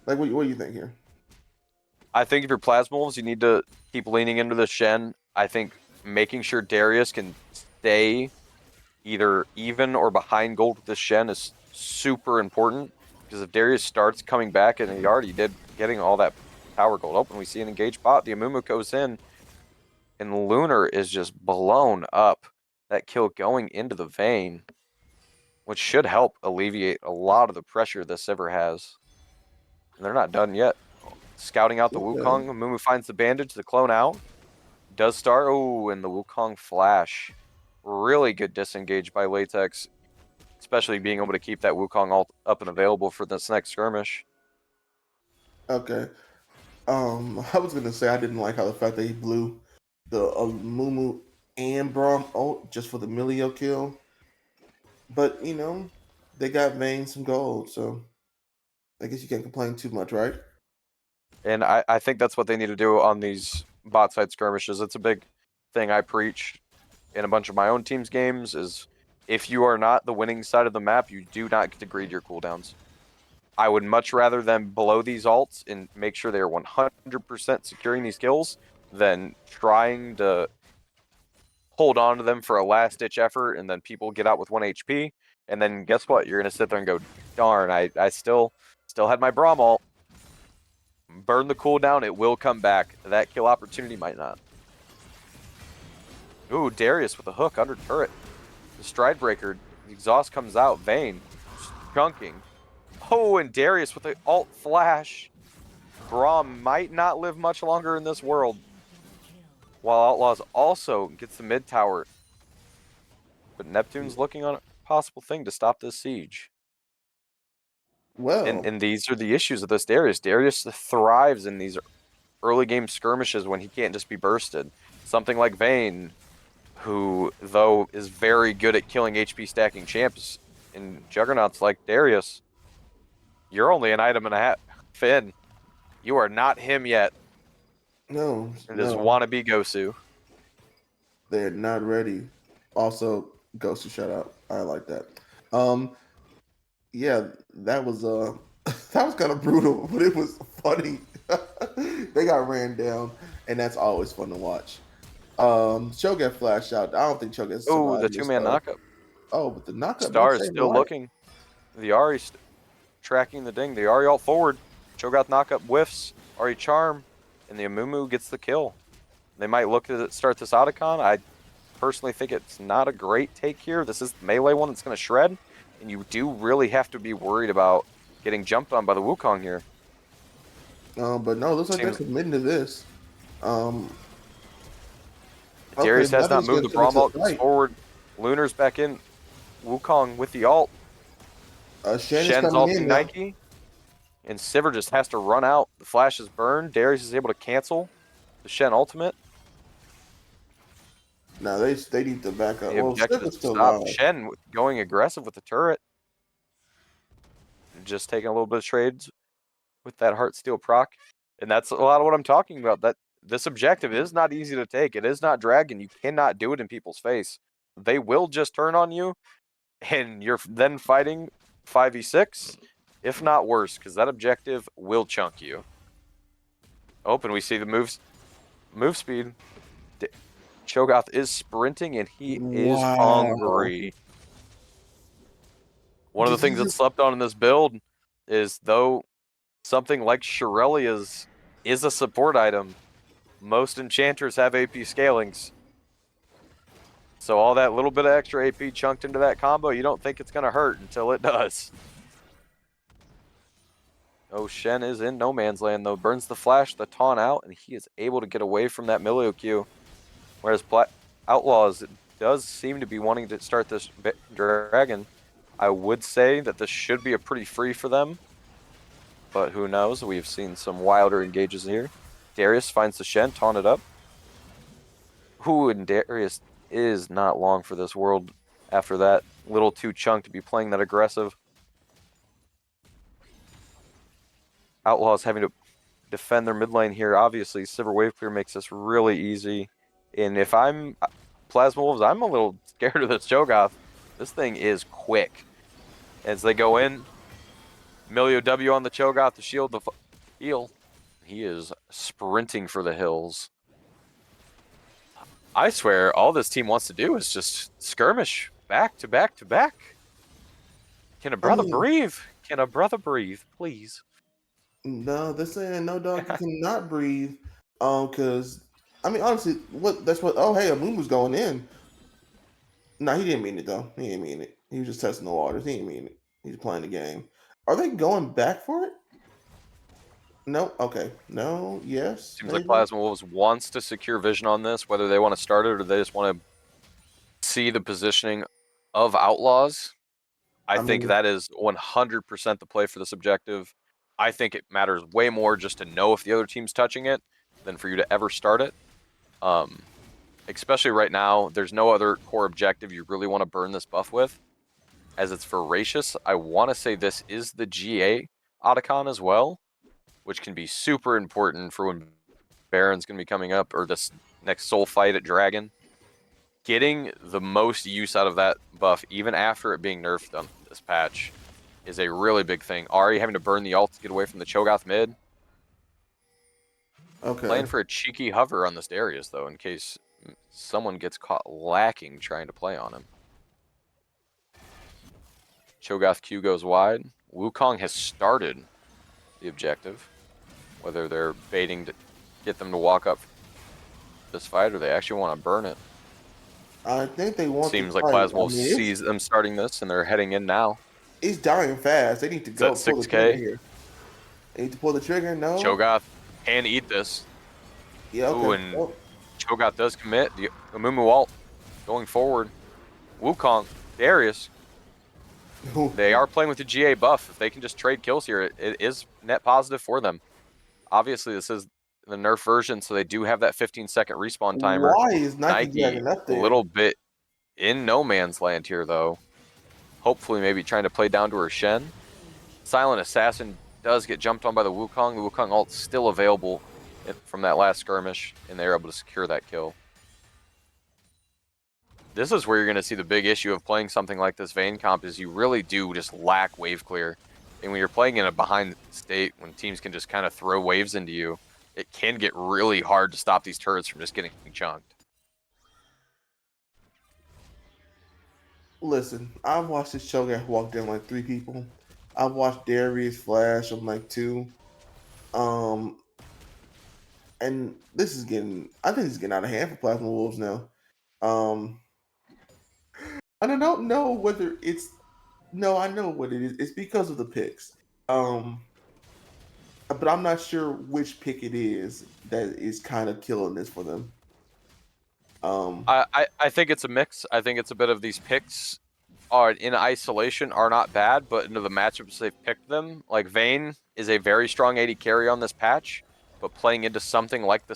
what do you think here? I think if you're Plasma Wolves, you need to keep leaning into the Shen. I think making sure Darius can stay either even or behind gold with the Shen is super important. Because if Darius starts coming back, and he already did, getting all that power gold open, we see an engaged bot. The Amumu goes in, and Lunar is just blown up. That kill going into the vein, which should help alleviate a lot of the pressure this Sivir has. And they're not done yet. Scouting out the Wukong. Amumu finds the bandage, the clone out. Does start. Oh, and the Wukong flash. Really good disengage by Latex. Especially being able to keep that Wukong all up and available for this next skirmish. Okay. I was gonna say I didn't like how the fact that he blew the Mumu and Braum ult just for the Milio kill. But you know, they got Vayne some gold, so I guess you can't complain too much, right? And I think that's what they need to do on these bot side skirmishes. It's a big thing I preach in a bunch of my own team's games is if you are not the winning side of the map, you do not get to greed your cooldowns. I would much rather them blow these ults and make sure they are 100% securing these kills than trying to hold on to them for a last-ditch effort and then people get out with 1 HP. And then guess what? You're going to sit there and go, darn, I still had my Braum ult. Burn the cooldown, it will come back. That kill opportunity might not. Ooh, Darius with a hook under turret. The stride breaker, the exhaust comes out, Vayne, chunking. Oh, and Darius with the alt flash. Braum might not live much longer in this world. While Outlaws also gets the mid tower. But Neptune's looking on a possible thing to stop this siege. Well, And these are the issues of this Darius. Darius thrives in these early game skirmishes when he can't just be bursted. Something like Vayne, who, though, is very good at killing HP stacking champs in juggernauts like Darius, you're only an item and a half. Finn, you are not him yet. no, And this no, wannabe Gosu. they're not ready. Also, Ghost to shut up. I like that. Yeah, that was that was kind of brutal, but it was funny. They got ran down, and that's always fun to watch. Cho got flashed out. I don't think Cho gets Oh, the survived this, two-man though. knockup. Oh, but the knockup Star might is save still life. looking. The Ahri tracking the ding. The Ahri alt forward. Cho'Gath knockup whiffs. Ahri charm. And the Amumu gets the kill. They might look to start this Otacon. I personally think it's not a great take here. This is the melee one that's going to shred. And you do really have to be worried about getting jumped on by the Wukong here. But no, it looks like they're committing to this. Darius has not Nevin's moved. The gonna Braum ult finish goes forward. Lunar's back in. Wukong with the ult. Shen's Shen's coming in ulting now. Nike. And Sivir just has to run out. The flash is burned. Darius is able to cancel the Shen ultimate. No, they need to back up. The Well, objective Sivir's is to still stop alive. Shen going aggressive with the turret. And just taking a little bit of trades with that Heartsteel proc. And that's a lot of what I'm talking about. That this objective is not easy to take. It is not Dragon. You cannot do it in people's face. They will just turn on you, and you're then fighting 5v6, if not worse, because that objective will chunk you. Open, we see the move speed. Cho'Gath is sprinting, and he is hungry. One of the things that's slept on in this build is, though something like Shirelia's is a support item, most enchanters have AP scalings. So all that little bit of extra AP chunked into that combo, you don't think it's going to hurt until it does. Oh, Shen is in no man's land, though. Burns the flash, the taunt out, and he is able to get away from that Milio Q. Whereas Outlaws does seem to be wanting to start this dragon. I would say that this should be a pretty free for them. But who knows? We've seen some wilder engages here. Darius finds the Shen, taunted up. Ooh, and Darius is not long for this world after that little too chunk to be playing that aggressive. Outlaws having to defend their mid lane here. Obviously, Sivir wave clear makes this really easy. And if I'm Plasma Wolves, I'm a little scared of this Cho'Gath. This thing is quick. As they go in, Milio W on the Cho'Gath to shield the heal. He is sprinting for the hills. I swear, all this team wants to do is just skirmish back to back to back. Can a brother breathe? Can a brother breathe, please? No, they're saying no dog cannot breathe. Cause I mean honestly, that's what oh hey, Amumu's going in. No, he didn't mean it though. He didn't mean it. He was just testing the waters. He didn't mean it. He's playing the game. Are they going back for it? No. Okay. No. Yes. Seems like Maybe. Plasma Wolves wants to secure vision on this, whether they want to start it or they just want to see the positioning of Outlaws. I think mean, that is 100% the play for this objective. I think it matters way more just to know if the other team's touching it than for you to ever start it. Especially right now, there's no other core objective you really want to burn this buff with, as it's voracious. I want to say this is the GA Otacon as well, which can be super important for when Baron's going to be coming up, or this next soul fight at Dragon. Getting the most use out of that buff, even after it being nerfed on this patch, is a really big thing. Ari having to burn the ult to get away from the Cho'Gath mid. okay. Playing for a cheeky hover on this Darius, though, in case someone gets caught lacking trying to play on him. Cho'Gath Q goes wide. Wukong has started the objective. Whether they're baiting to get them to walk up this fight or they actually want to burn it. I think they want. Seems to like fight. Plasma I Wolves mean, sees them starting this and they're heading in now. It's dying fast. They need to go It's at pull the trigger 6K. here. They need to pull the trigger. No. Cho'Gath can eat this. Yeah. Okay. Ooh, and Cho'Gath does commit. The Amumu ult going forward. Wukong, Darius. They are playing with the GA buff. If they can just trade kills here, it is net positive for them. Obviously, this is the nerf version, so they do have that 15-second respawn timer. Why is Nike dragging up a there? little bit in no man's land here, though. Hopefully, maybe trying to play down to her Shen. Silent Assassin does get jumped on by the Wukong. The Wukong ult still available from that last skirmish, and they're able to secure that kill. This is where you're going to see the big issue of playing something like this Vayne comp is you really do just lack wave clear. And when you're playing in a behind state, when teams can just kind of throw waves into you, it can get really hard to stop these turrets from just getting chunked. Listen, I've watched this Cho'Gath walk down like 3 people. I've watched Darius flash on like 2. And this is getting, I think it's getting out of hand for Plasma Wolves now. And I don't know whether it's, no, I know what it is. It's because of the picks. But I'm not sure which pick it is that is kind of killing this for them. I think it's a mix. I think it's a bit of these picks are in isolation are not bad, but into the matchups they've picked them. Like Vayne is a very strong AD carry on this patch, but playing into something like the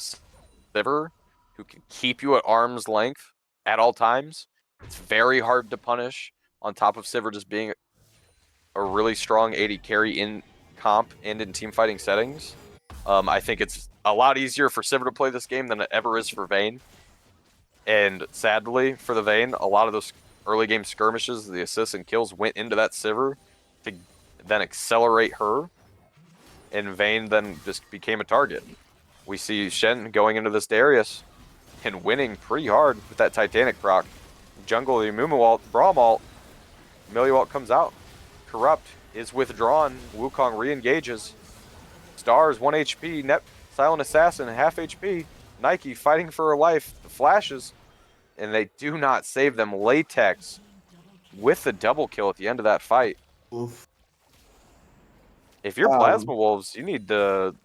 Sivir, who can keep you at arm's length at all times, it's very hard to punish. On top of Sivir just being a really strong AD carry in comp and in team fighting settings, I think it's a lot easier for Sivir to play this game than it ever is for Vayne. And sadly for the Vayne, a lot of those early game skirmishes, the assists and kills went into that Sivir to then accelerate her. And Vayne then just became a target. We see Shen going into this Darius and winning pretty hard with that Titanic proc. Jungle, the Amumu ult, Braum ult, Amelia ult comes out. Corrupt is withdrawn. Wukong re-engages. Stars 1 HP, Net Silent Assassin half HP. Nike fighting for her life. The flashes, and they do not save them. Latex with the double kill at the end of that fight. Oof. If you're Plasma Wolves, you need to.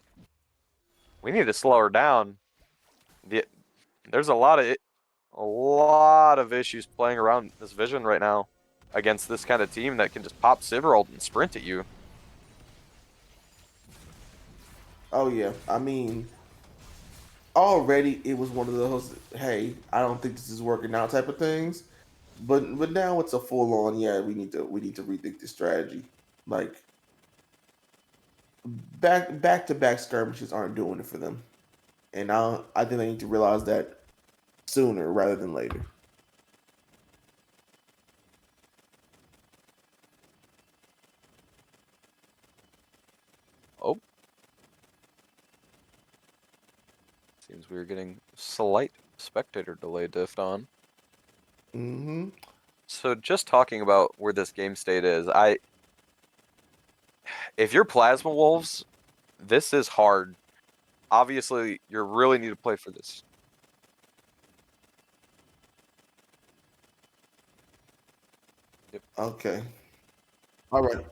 We need to slow her down. There's a lot of issues playing around this vision right now against this kind of team that can just pop Sivir ult and sprint at you. Oh yeah, I mean, already it was one of those, hey, I don't think this is working out type of things. But now it's a full on, yeah, we need to rethink the strategy. Like back to back skirmishes aren't doing it for them. And I think they need to realize that sooner rather than later. Oh. Seems we were getting slight spectator delay diffed on. Mm-hmm. So just talking about where this game state is, I If you're Plasma Wolves, this is hard. Obviously, you really need to play for this. Okay. All right.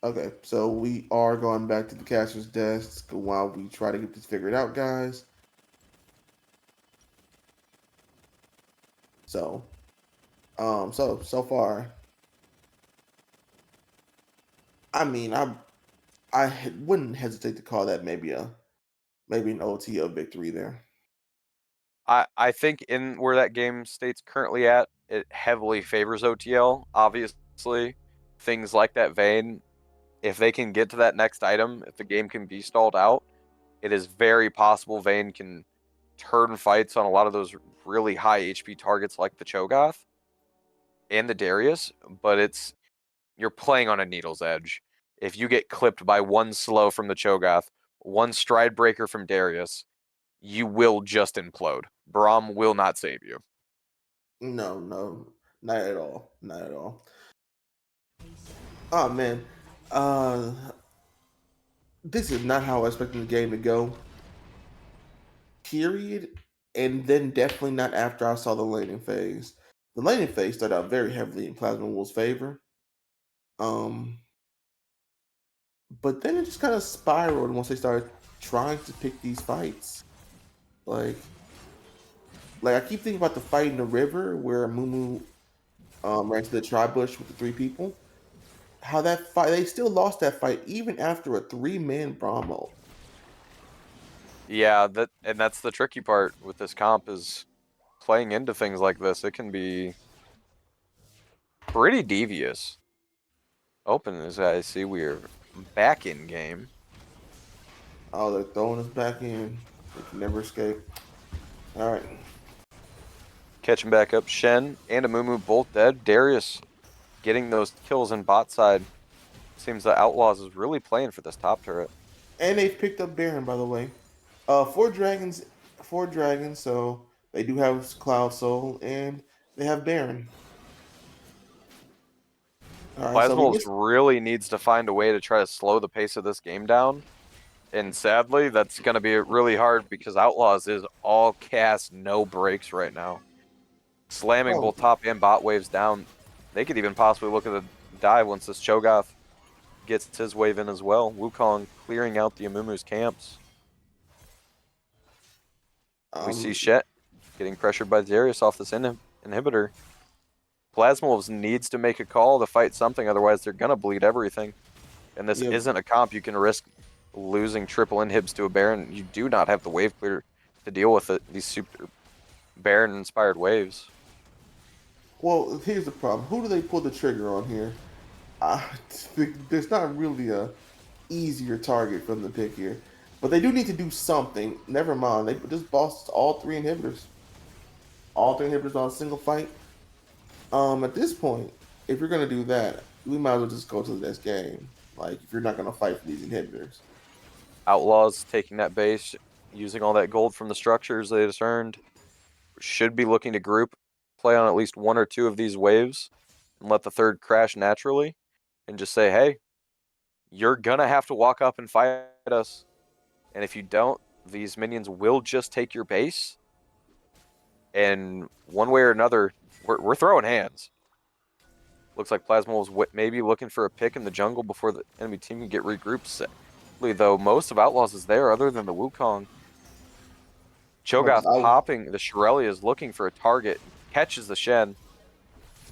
Okay, so we are going back to the caster's desk while we try to get this figured out, guys. So, so far, I mean, wouldn't hesitate to call that maybe an OTL victory there. I think in where that game state's currently at, it heavily favors OTL. Obviously, things like that vein, if they can get to that next item, if the game can be stalled out, it is very possible Vayne can turn fights on a lot of those really high HP targets like the Cho'Gath and the Darius, but you're playing on a needle's edge. If you get clipped by one slow from the Cho'Gath, one stride breaker from Darius, you will just implode. Braum will not save you. No, not at all. Not at all. Oh man. This is not how I expected the game to go. Period. And then definitely not after I saw the laning phase. The laning phase started out very heavily in Plasma Wolves' favor. But then it just kind of spiraled once they started trying to pick these fights. Like I keep thinking about the fight in the river where Mumu ran to the tri-bush with the 3 people. How that fight, they still lost that fight even after a 3-man Brahmo. Yeah, that's the tricky part with this comp is playing into things like this. It can be pretty devious. Open as I see we're back in game. Oh, they're throwing us back in. We can never escape. All right. Catching back up. Shen and Amumu both dead. Darius getting those kills in bot side. Seems the Outlaws is really playing for this top turret. And they've picked up Baron, by the way. 4 dragons, so they do have Cloud Soul, and they have Baron. All right, Plasma so we Wolves missed. really needs to find a way to try to slow the pace of this game down. And sadly, that's going to be really hard because Outlaws is all cast, no breaks right now. Slamming Oh, both top and bot waves down. They could even possibly look at a dive once this Cho'Gath gets his wave in as well. Wukong clearing out the Amumu's camps. We see Shet getting pressured by Darius off this inhibitor. Plasma Wolves needs to make a call to fight something, otherwise they're going to bleed everything. And this isn't a comp you can risk losing triple inhibs to a Baron. You do not have the wave clear to deal with it. These super Baron-inspired waves. Well, here's the problem. Who do they pull the trigger on here? There's not really a easier target for them to pick here. But they do need to do something. Never mind. They just bossed all 3 inhibitors. All 3 inhibitors on a single fight. At this point, if you're gonna do that, we might as well just go to the next game. Like, if you're not gonna fight for these inhibitors. Outlaws taking that base, using all that gold from the structures they just earned. Should be looking to group play on at least 1 or 2 of these waves and let the third crash naturally and just say, hey, you're gonna have to walk up and fight us. And if you don't, these minions will just take your base. And one way or another, we're throwing hands. Looks like Plasma was maybe looking for a pick in the jungle before the enemy team can get regrouped. Sadly, though, most of Outlaws is there other than the Wukong. Cho'Gath popping the Shirelli is looking for a target, catches the Shen.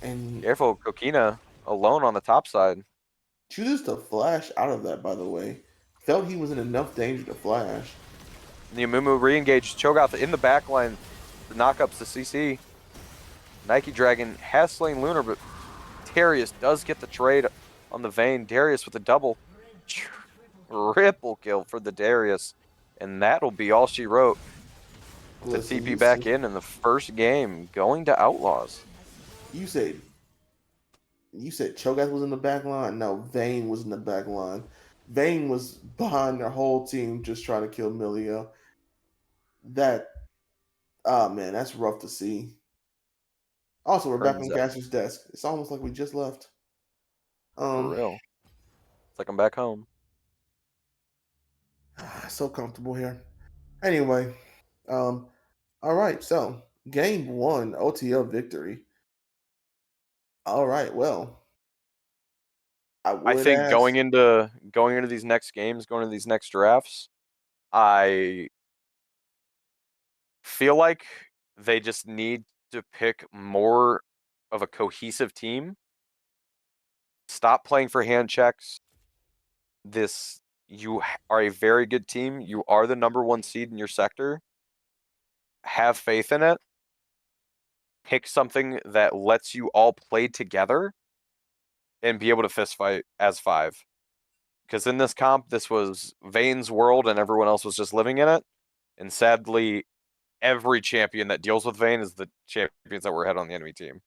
And careful, Kokina alone on the top side. chooses to flash out of that, by the way. Felt he was in enough danger to flash. The Amumu re-engaged Cho'Gath in the backline. The knockups to CC. Nike Dragon has slain Lunar, but Darius does get the trade on the Vayne. Darius with a double. Triple kill for the Darius. And that'll be all she wrote. The TP back in the first game, going to Outlaws. You said Cho'Gath was in the back line? No, Vayne was in the back line. Vayne was behind their whole team just trying to kill Milio. Man, that's rough to see. Also, we're back on Caster's desk. It's almost like we just left. For real. It's like I'm back home. So comfortable here. Anyway, all right. So game one, OTL victory. All right. Well, I I would think ask. going into these next games, going into these next drafts, I feel like they just need to pick more of a cohesive team. Stop playing for hand checks. You are a very good team. You are the number 1 seed in your sector. Have faith in it. Pick something that lets you all play together and be able to fist fight as 5. Because in this comp, this was Vane's world and everyone else was just living in it. And sadly, every champion that deals with Vane is the champions that were ahead on the enemy team.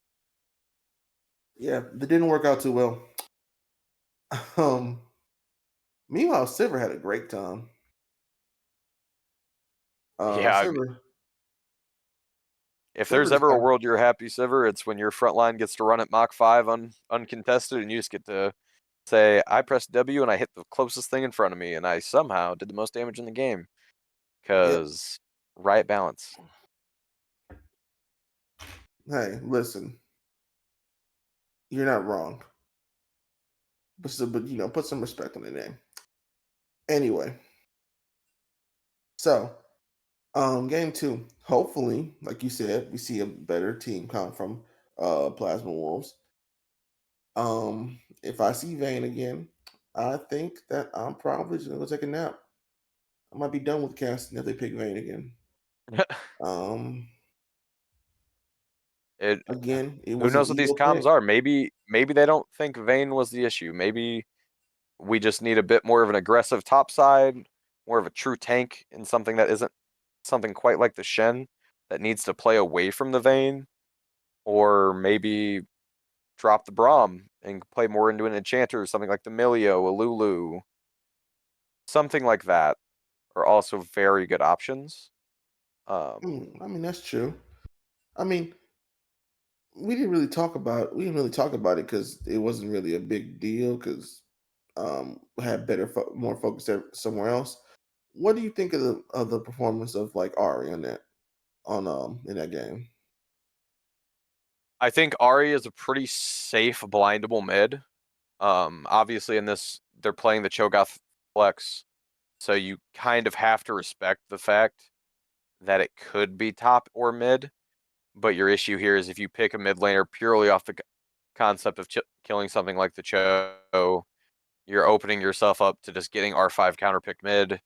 Yeah, that didn't work out too well. Meanwhile, Silver had a great time. Yeah, Silver. if Silver there's just ever a got. world you're happy, Siver, it's when your front line gets to run at Mach 5 uncontested and you just get to say, I pressed W and I hit the closest thing in front of me and I somehow did the most damage in the game. Because right balance. Hey, listen. You're not wrong. But put some respect on the name. Anyway. So, game two. Hopefully, like you said, we see a better team come from Plasma Wolves. If I see Vane again, I think that I'm probably just gonna go take a nap. I might be done with casting if they pick Vane again. Again, it Who was an knows what these ego comms pick. are? Maybe they don't think Vane was the issue. Maybe we just need a bit more of an aggressive top side, more of a true tank in something that isn't something quite like the Shen that needs to play away from the Vane, or maybe drop the Braum and play more into an Enchanter, something like the Milio, a Lulu, something like that are also very good options. I mean, that's true. I mean, we didn't really talk about it because it wasn't really a big deal because we had more focus somewhere else. What do you think of the performance of like Ari on that in that game? I think Ari is a pretty safe blindable mid. Obviously in this they're playing the Cho'Gath flex, so you kind of have to respect the fact that it could be top or mid. But your issue here is if you pick a mid laner purely off the concept of killing something like the Cho, you're opening yourself up to just getting R5 counterpick mid.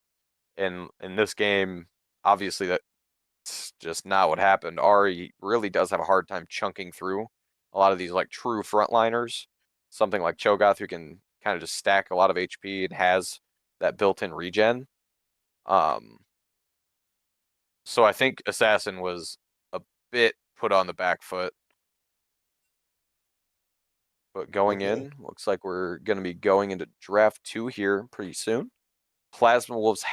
And in this game, obviously that's just not what happened. Ari really does have a hard time chunking through a lot of these like true frontliners. Something like Cho'Gath who can kind of just stack a lot of HP and has that built-in regen. So I think Assassin was a bit put on the back foot. But going Okay. in, looks like we're going to be going into draft 2 here pretty soon. Plasma Wolves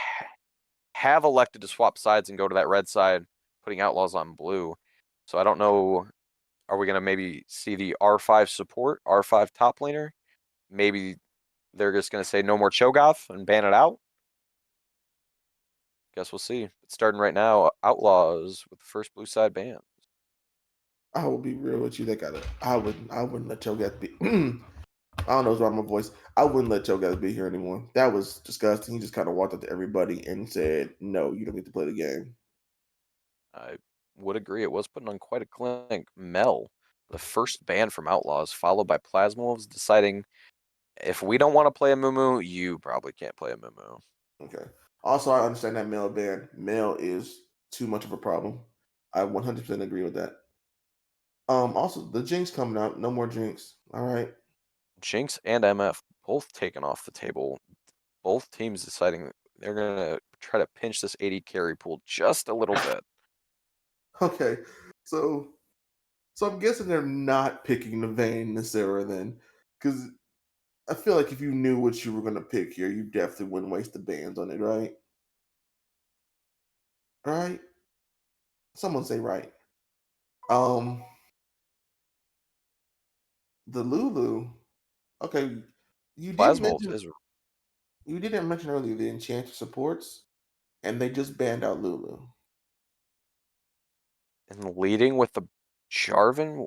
have elected to swap sides and go to that red side, putting Outlaws on blue. So I don't know, are we going to maybe see the R5 support, R5 top laner? Maybe they're just going to say no more Cho'Gath and ban it out? Guess we'll see. It's starting right now. Outlaws with the first blue side ban. I will be real with you. I wouldn't let Cho'Gath be. I don't know what's wrong with my voice. I wouldn't let Cho'Gath be here anymore. That was disgusting. He just kind of walked up to everybody and said, "No, you don't get to play the game." I would agree. It was putting on quite a clink. Mel, the first ban from Outlaws, followed by Plasma Wolves deciding if we don't want to play a Mumu, you probably can't play a Mumu. Okay. Also, I understand that Mel ban. Mel is too much of a problem. I 100% agree with that. Also, the Jinx coming out. No more Jinx. All right. Jinx and MF both taken off the table. Both teams deciding they're going to try to pinch this 80 carry pool just a little bit. Okay. So I'm guessing they're not picking the Vayne necessarily then, because I feel like if you knew what you were going to pick here, you definitely wouldn't waste the bands on it, right? Right? Someone say right. Um, the Lulu. Okay, you did Plasma Wolves mention is you didn't mention earlier the enchanted supports, and they just banned out Lulu. and leading with the Jarvan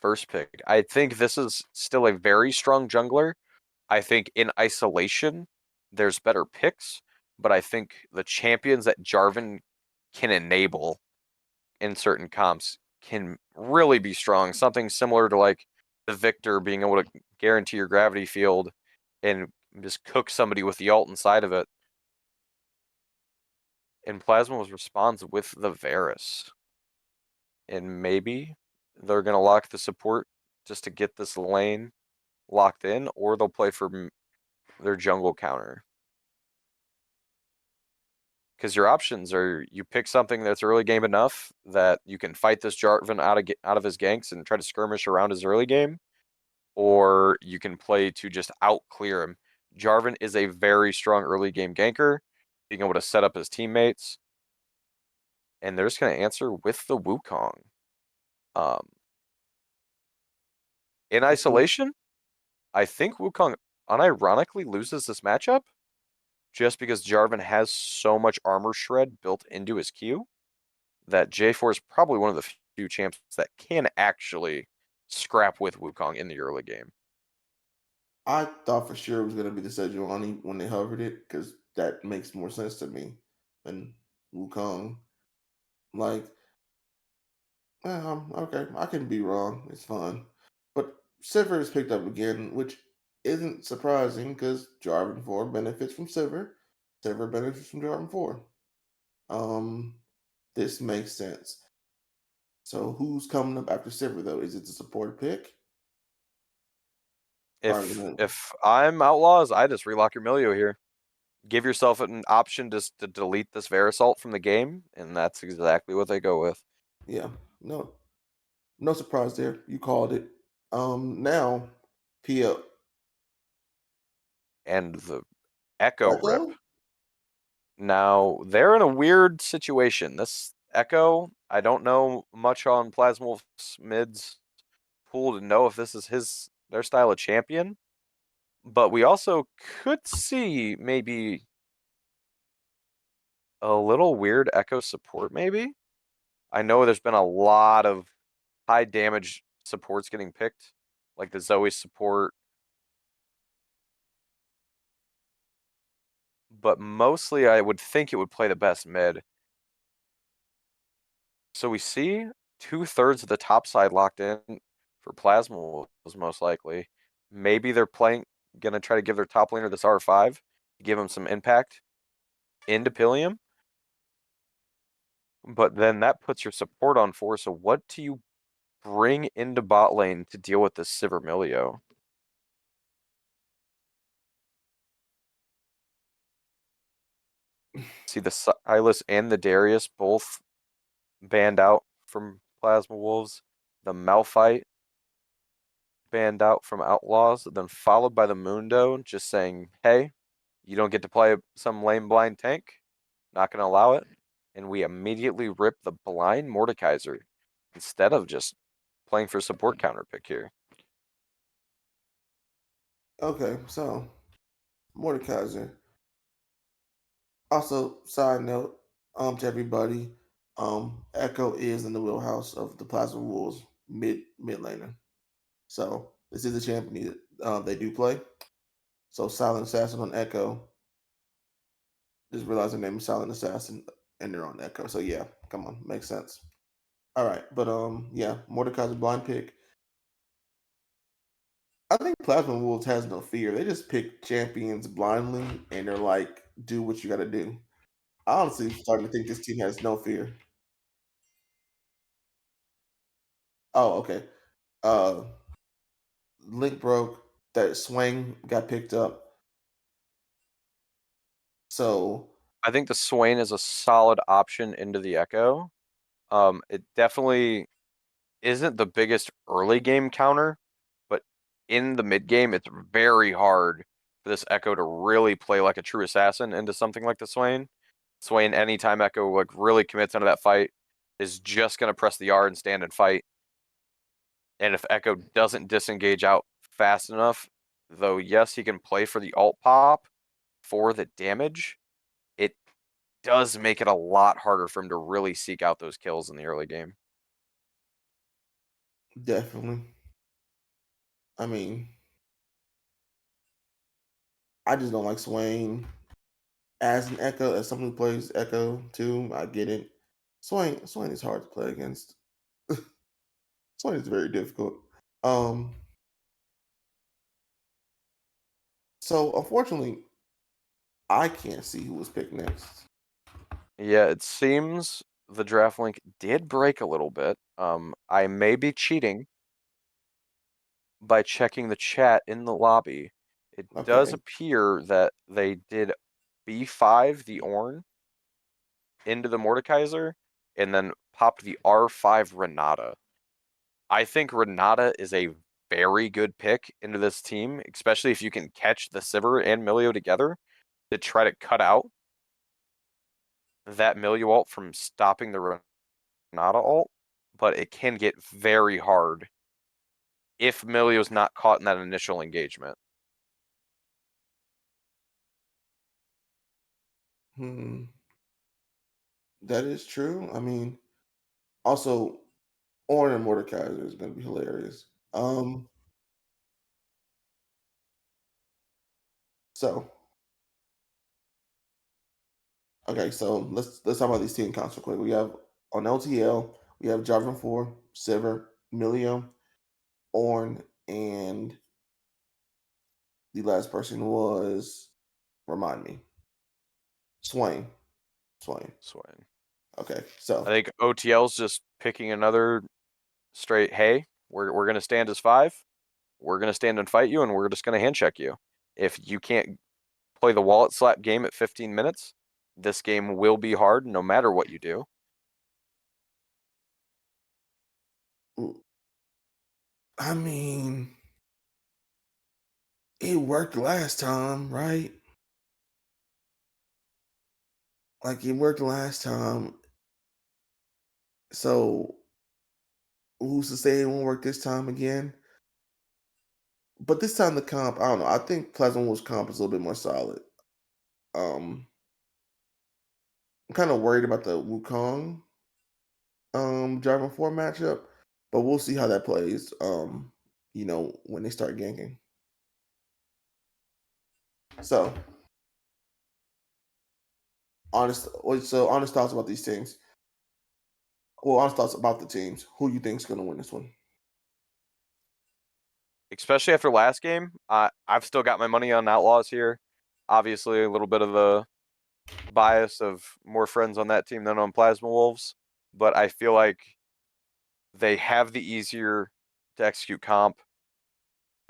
first pick. I think this is still a very strong jungler. I think in isolation, there's better picks, but I think the champions that Jarvan can enable in certain comps can really be strong. Something similar to like the Victor being able to guarantee your gravity field and just cook somebody with the ult inside of it. And Plasma was responds with the Varus. And maybe they're going to lock the support just to get this lane locked in, or they'll play for their jungle counter. Because your options are you pick something that's early game enough that you can fight this Jarvan out of his ganks and try to skirmish around his early game, or you can play to just out clear him. Jarvan is a very strong early game ganker, being able to set up his teammates, and they're just going to answer with the Wukong. In isolation, I think Wukong unironically loses this matchup just because Jarvan has so much armor shred built into his Q that J4 is probably one of the few champs that can actually scrap with Wukong in the early game. I thought for sure it was gonna be the Sejuani when they hovered it, because that makes more sense to me than Wukong. Like, okay, I can be wrong. It's fine. But Sivir is picked up again, which isn't surprising because Jarvan 4 benefits from Sivir. Sivir benefits from Jarvan 4. This makes sense. So who's coming up after Sivir though? Is it the support pick? If I'm Outlaws, I just relock your Milio here. Give yourself an option just to delete this Varus ult from the game, and that's exactly what they go with. Yeah, no surprise there. You called it. Now, PO. And the Echo rip. Echo? Now, they're in a weird situation. This Echo, I don't know much on Plasma Wolf's mid's pool to know if this is their style of champion. But we also could see maybe a little weird Echo support, maybe. I know there's been a lot of high damage supports getting picked, like the Zoe support. But mostly I would think it would play the best mid. So we see 2/3 of the top side locked in for Plasma was most likely. Maybe they're gonna try to give their top laner this R5, give him some impact into Pillium. But then that puts your support on 4. So what do you bring into bot lane to deal with this Sivir Milio? See the Silas and the Darius both banned out from Plasma Wolves. The Malphite banned out from Outlaws, then followed by the Mundo just saying, hey, you don't get to play some lame blind tank. Not going to allow it. And we immediately rip the blind Mordekaiser instead of just playing for support counter pick here. Okay, so Mordekaiser. Also, side note, to everybody, Echo is in the wheelhouse of the Plasma Wolves mid laner. So this is a champion they do play. So Silent Assassin on Echo. Just realized their name is Silent Assassin and they're on Echo. So yeah, come on, makes sense. All right, but yeah, Mordekaiser blind pick. I think Plasma Wolves has no fear. They just pick champions blindly and they're like, do what you gotta do. I honestly starting to think this team has no fear. Oh, okay. Uh Link broke, that swing got picked up. So I think the Swain is a solid option into the Echo. It definitely isn't the biggest early game counter, but in the mid game, it's very hard for this Echo to really play like a true assassin into something like the Swain. Swain, anytime Echo like really commits into that fight, is just gonna press the R and stand and fight. And if Echo doesn't disengage out fast enough, though yes, he can play for the alt pop for the damage, it does make it a lot harder for him to really seek out those kills in the early game. Definitely. I mean, I just don't like Swain as an Echo, as someone who plays Echo too. I get it. Swain is hard to play against. Swain is very difficult. So unfortunately, I can't see who was picked next. Yeah, it seems the draft link did break a little bit. I may be cheating by checking the chat in the lobby. It does Okay. appear that they did B5 the Ornn into the Mordekaiser and then popped the R5 Renata. I think Renata is a very good pick into this team, especially if you can catch the Sivir and Milio together to try to cut out that Milio ult from stopping the Renata ult, but it can get very hard if Milio's not caught in that initial engagement. That is true. I mean, also, Ornn and Mordekaiser is going to be hilarious. So okay, so let's talk about these team counts real quick. We have on LTL, we have Jarvan 4, Sivir, Milio, Ornn, and the last person was remind me. Swain. Swain. Okay, I so think OTL's just picking another straight, hey, we're gonna stand as 5. We're gonna stand and fight you, and we're just gonna hand check you. If you can't play the wallet slap game at 15 minutes, this game will be hard no matter what you do. I mean, it worked last time, right? Like it worked last time. So who's to say it won't work this time again? But this time the comp, I don't know. I think Plasma Wolves comp is a little bit more solid. I'm kind of worried about the Wukong Jarvan 4 matchup, but we'll see how that plays. When they start ganking. So honest thoughts about these teams. Well, honest thoughts about the teams. Who you think is going to win this one? Especially after last game, I've still got my money on Outlaws here. Obviously, a little bit of the bias of more friends on that team than on Plasma Wolves, but I feel like they have the easier to execute comp.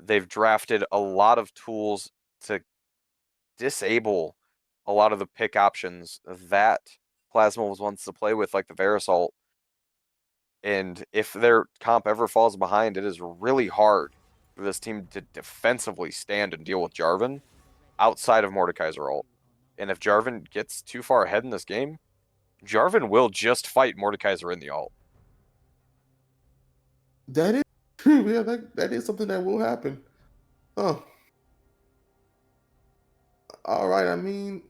They've drafted a lot of tools to disable a lot of the pick options that Plasma Wolves wants to play with, like the Varus ult. And if their comp ever falls behind, it is really hard for this team to defensively stand and deal with Jarvan outside of Mordekaiser ult. And if Jarvan gets too far ahead in this game, Jarvan will just fight Mordekaiser in the ult. That is true. Yeah, that is something that will happen. Oh. All right. I mean,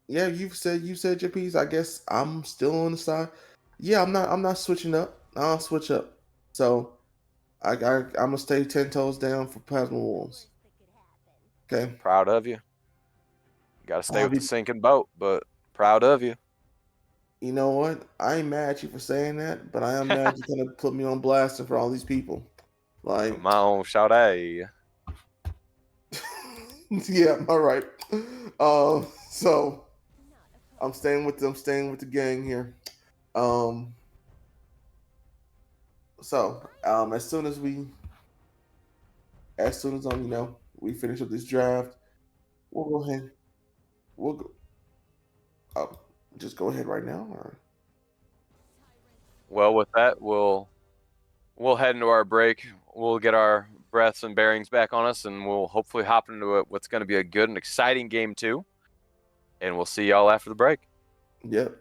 yeah, you said your piece. I guess I'm still on the side. Yeah, I'm not switching up. I'll switch up. So I'm gonna stay 10 toes down for Plasma Wolves. Okay. Proud of you. Got to stay with the Be- sinking boat, but proud of you. You know what? I ain't mad at you for saying that, but I am mad you're gonna put me on blast in front of all these people. Like, Come on, shout out. yeah, all right. So I'm staying with the gang here. As soon as we finish up this draft, we'll go ahead. We'll go. Just go ahead right now, or Well, with that, we'll head into our break. We'll get our breaths and bearings back on us, and we'll hopefully hop into what's going to be a good and exciting game too. And we'll see y'all after the break. yep.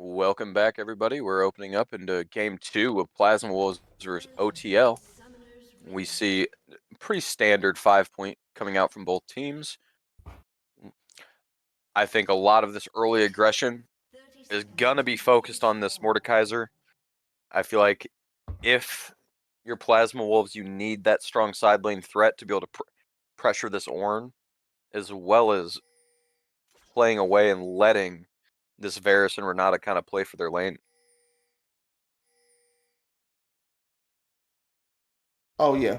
Welcome back, everybody. We're opening up into Game 2 of Plasma Wolves versus OTL. We see pretty standard 5-point coming out from both teams. I think a lot of this early aggression is going to be focused on this Mordekaiser. I feel like if you're Plasma Wolves, you need that strong side lane threat to be able to pressure this Ornn, as well as playing away and letting this Varus and Renata kind of play for their lane. Oh yeah,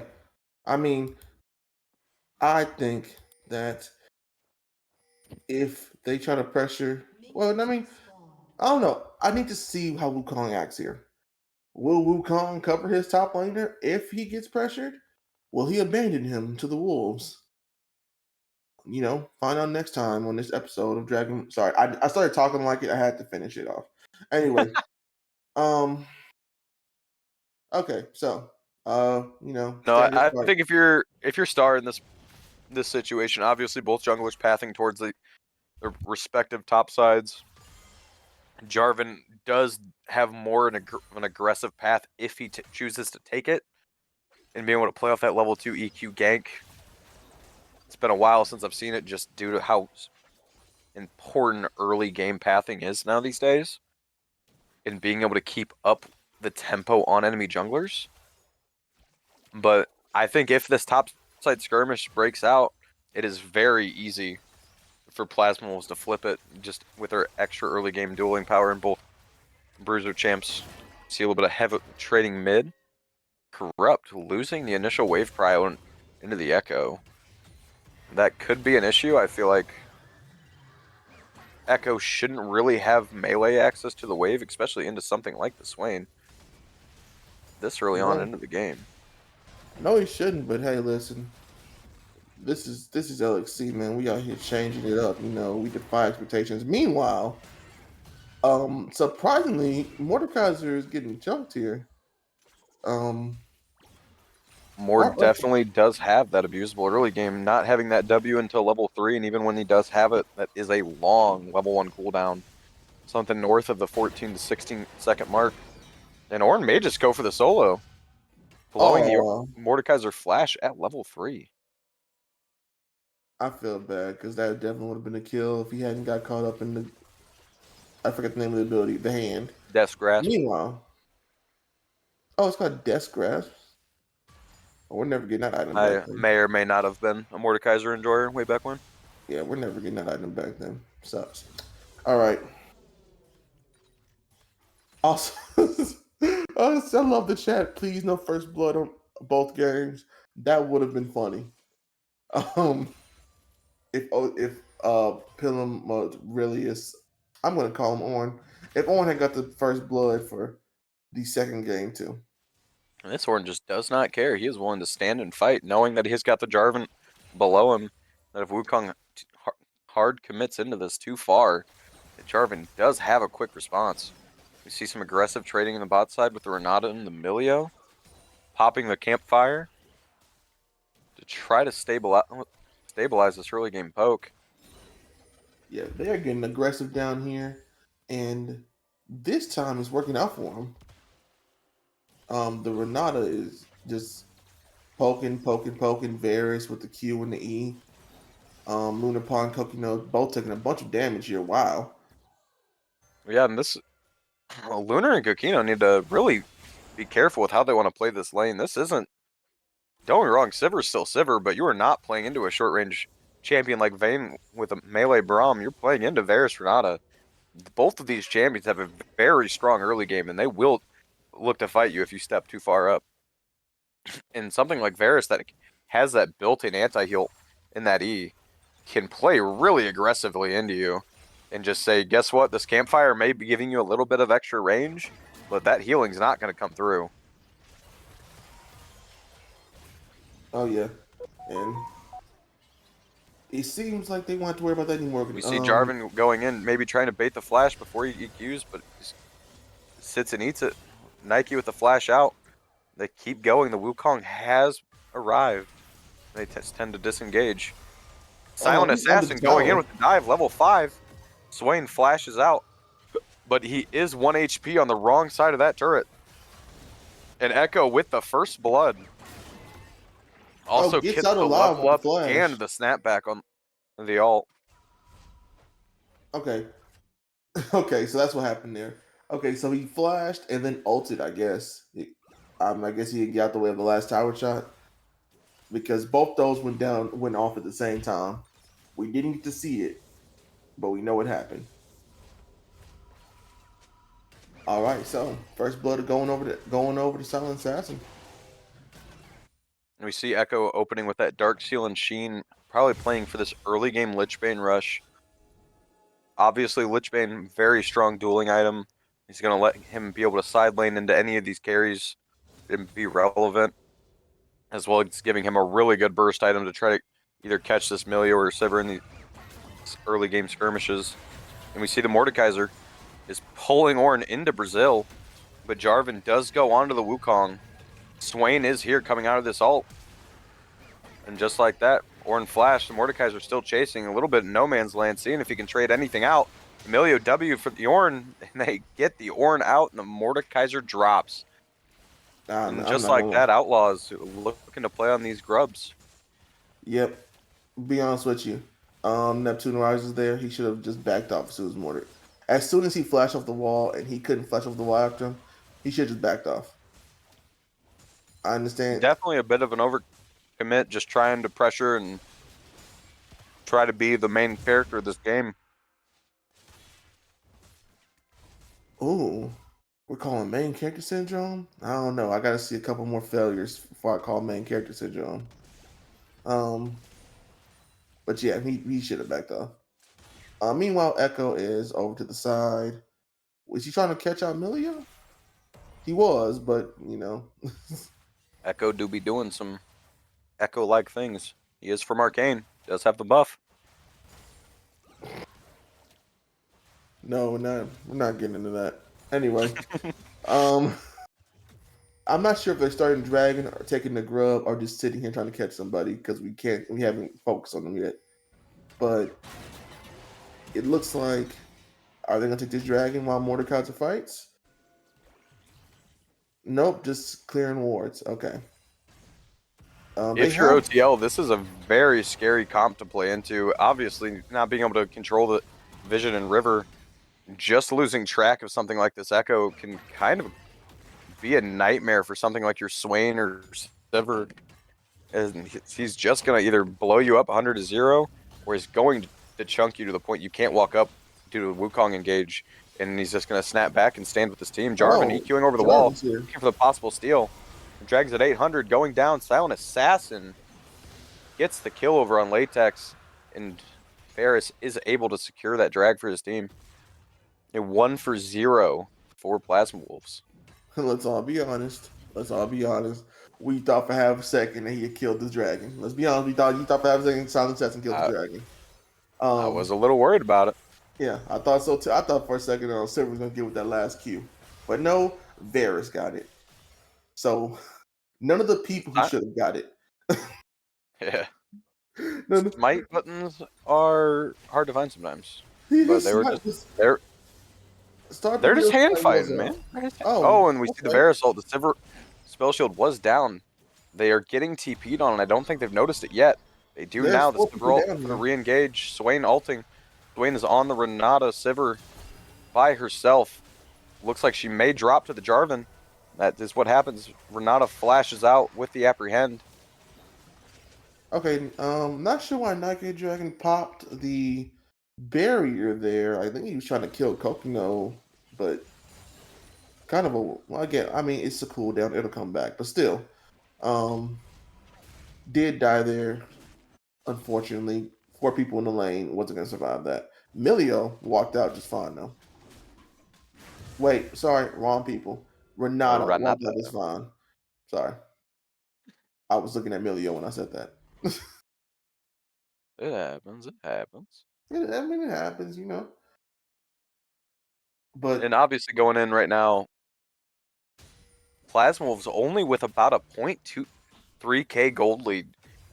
I mean, I think that if they try to pressure, well, I mean, I don't know. I need to see how Wukong acts here. Will Wukong cover his top laner if he gets pressured? Will he abandon him to the wolves? You know, find out next time on this episode of Dragon. Sorry, I started talking like it. I had to finish it off. Anyway, okay, so you know, No, I fight. think if you're Star in this situation, obviously both junglers pathing towards their respective top sides. Jarvan does have more an aggressive path if he chooses to take it, and being able to play off that level 2 EQ gank. It's been a while since I've seen it, just due to how important early game pathing is now these days, and being able to keep up the tempo on enemy junglers. But I think if this top side skirmish breaks out, it is very easy for Plasma Wolves to flip it, just with their extra early game dueling power, and both Bruiser champs see a little bit of heavy trading mid. Corrupt losing the initial wave prio into the Echo. That could be an issue. I feel like Echo shouldn't really have melee access to the wave, especially into something like the Swain this early on into the game. No, he shouldn't. But hey, listen, this is LXC, man. We out here changing it up. You know, we defy expectations. Meanwhile, surprisingly, Mordekaiser is getting jumped here. Mord definitely does have that abusable early game, not having that W until level 3, and even when he does have it, that is a long level 1 cooldown. Something north of the 14 to 16 second mark. And Ornn may just go for the solo, blowing the Mordekaiser flash at level 3. I feel bad because that definitely would have been a kill if he hadn't got caught up in the, I forget the name of the ability, the hand. Death Grasp. Meanwhile, it's called Death Grasp. We're never getting that item back then. May or may not have been a Mordekaiser enjoyer way back when. Yeah, we're never getting that item back then. Sucks. All right. Also, I love the chat. Please, no first blood on both games. That would have been funny. If Pilum really is, I'm gonna call him Ornn. If Ornn had got the first blood for the second game too. And this Ornn just does not care. He is willing to stand and fight, knowing that he's got the Jarvan below him. That if Wukong hard commits into this too far, the Jarvan does have a quick response. We see some aggressive trading in the bot side with the Renata and the Milio, popping the campfire to try to stabilize this early game poke. Yeah, they are getting aggressive down here, and this time it's working out for them. The Renata is just poking Varus with the Q and the E. Lunarpon and Kokino both taking a bunch of damage here. Wow. Yeah, and this Lunar and Kokino need to really be careful with how they want to play this lane. This isn't, don't get me wrong, Sivir's still Sivir, but you are not playing into a short range champion like Vayne with a melee Braum. You're playing into Varus Renata. Both of these champions have a very strong early game, and they will look to fight you if you step too far up. And something like Varus that has that built-in anti-heal in that E can play really aggressively into you and just say, guess what, this campfire may be giving you a little bit of extra range, but that healing's not going to come through. Oh yeah, and it seems like they want to worry about that anymore. We see Jarvan going in, maybe trying to bait the flash before he EQs, but he sits and eats it. Nike with the flash out. They keep going. The Wukong has arrived. They tend to disengage. Silent Assassin going in with the dive, level 5. Swain flashes out. but he is 1 HP on the wrong side of that turret. And Echo with the first blood. Also gets gets out the alive level with up the flash. and the snapback on the ult. Okay. Okay, so that's what happened there. Okay, so he flashed and then ulted, I guess. I guess he got out the way of the last tower shot. Because both those went off at the same time. We didn't get to see it, but we know what happened. All right, so first blood going over to Silent Assassin. And we see Echo opening with that Dark Seal and Sheen, probably playing for this early game Lichbane rush. Obviously, Lichbane, very strong dueling item. He's going to let him be able to side lane into any of these carries and be relevant, as well as giving him a really good burst item to try to either catch this Milio or Sivir in these early game skirmishes. And we see the Mordekaiser is pulling Ornn into Brazil, but Jarvan does go onto the Wukong. Swain is here coming out of this ult. And just like that, Ornn flashed, the Mordekaiser still chasing a little bit in no man's land, seeing if he can trade anything out. Emilio W for the Ornn, and they get the Ornn out, and the Mordekaiser drops. And just like that, Outlaws looking to play on these grubs. Yep. Be honest with you. Neptune rises there. He should have just backed off as soon as Mortar. As soon as he flashed off the wall and he couldn't flash off the wall after him, he should have just backed off. I understand. Definitely a bit of an overcommit, just trying to pressure and try to be the main character of this game. Ooh. We're calling main character syndrome? I don't know. I gotta see a couple more failures before I call main character syndrome. But yeah, he should have backed off. Meanwhile, Echo is over to the side. Was he trying to catch out Milio? He was, but you know. Echo do be doing some Echo-like things. He is from Arcane. Does have the buff. No, we're not getting into that. Anyway, I'm not sure if they're starting Dragon or taking the grub or just sitting here trying to catch somebody because we haven't focused on them yet. But it looks like, are they gonna take this Dragon while Mordekaiser fights? Nope, just clearing wards. Okay. If you're OTL, this is a very scary comp to play into. Obviously, not being able to control the vision and river, just losing track of something like this Echo can kind of be a nightmare for something like your Swain or Sivir. And he's just going to either blow you up 100 to 0, or he's going to chunk you to the point you can't walk up due to Wukong engage, and he's just going to snap back and stand with his team. Jarvan EQing over the wall, looking for the possible steal. Drags at 800, going down. Silent Assassin gets the kill over on Latex, and Ferris is able to secure that drag for his team. A 1-for-0 for Plasma Wolves. Let's all be honest. We thought for half a second that he had killed the dragon. Let's be honest. You thought for half a second Silent Assassin killed the dragon. I was a little worried about it. Yeah, I thought so too. I thought for a second Silver was going to get with that last Q. But no, Varus got it. So none of the people who should have got it. Yeah. Smite buttons are hard to find sometimes. But they were just they're just hand fighting, man. Oh, and we see the Varus ult. The Sivir spell shield was down. They are getting TP'd on, and I don't think they've noticed it yet. They do now. The Sivir ult going to re-engage. Swain ulting. Swain is on the Renata. Sivir by herself. Looks like she may drop to the Jarvan. That is what happens. Renata flashes out with the apprehend. Okay, not sure why Nike Dragon popped the barrier there. I think he was trying to kill Kokino, but kind of it's a cooldown. It'll come back, but still, did die there. Unfortunately, 4 people in the lane wasn't gonna survive that. Milio walked out just fine though. Wait, sorry, wrong people. Renata walked out just fine. Sorry, I was looking at Milio when I said that. It happens. It happens. It happens, you know. But and obviously going in right now, Plasma Wolves only with about a 0.23k gold lead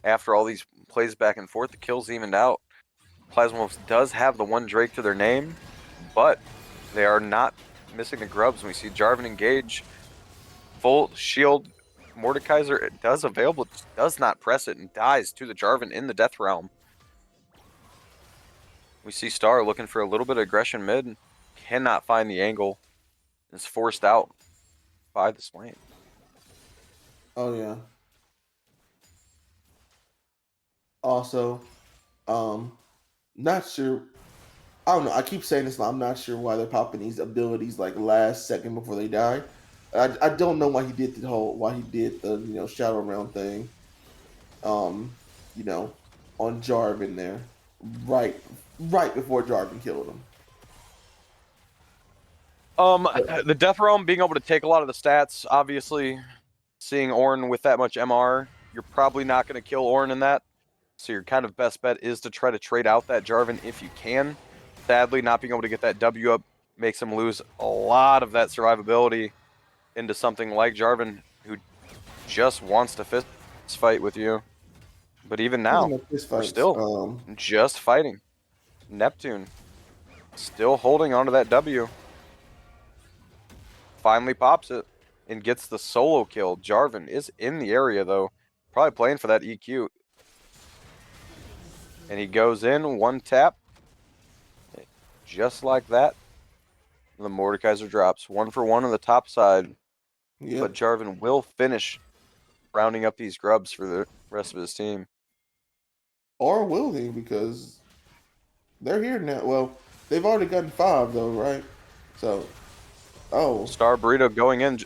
after all these plays back and forth. The kills evened out. Plasma Wolves does have the 1 Drake to their name, but They are not missing the grubs. We see Jarvan engage. Full shield. Mordekaiser does available, does not press it, and dies to the Jarvan in the Death Realm. We see Star looking for a little bit of aggression mid. Cannot find the angle. Is forced out by the Swain. Oh yeah. Also, not sure. I don't know. I keep saying this, but I'm not sure why they're popping these abilities like last second before they die. I don't know why he did the shadow round thing. You know, on Jarvan there, right before Jarvan killed him. The Death Realm being able to take a lot of the stats, obviously, seeing Ornn with that much MR, you're probably not going to kill Ornn in that. So your kind of best bet is to try to trade out that Jarvan if you can. Sadly, not being able to get that W up makes him lose a lot of that survivability into something like Jarvan, who just wants to fist fight with you. But even now, we're still just fighting. Neptune still holding onto that W. Finally pops it and gets the solo kill. Jarvan is in the area, though. Probably playing for that EQ. And he goes in, one tap. Just like that. The Mordekaiser drops. 1 for 1 on the top side. Yep. But Jarvan will finish rounding up these grubs for the rest of his team. Or will he? Because they're here now. Well, they've already gotten 5 though, right? So, Star Burrito going in.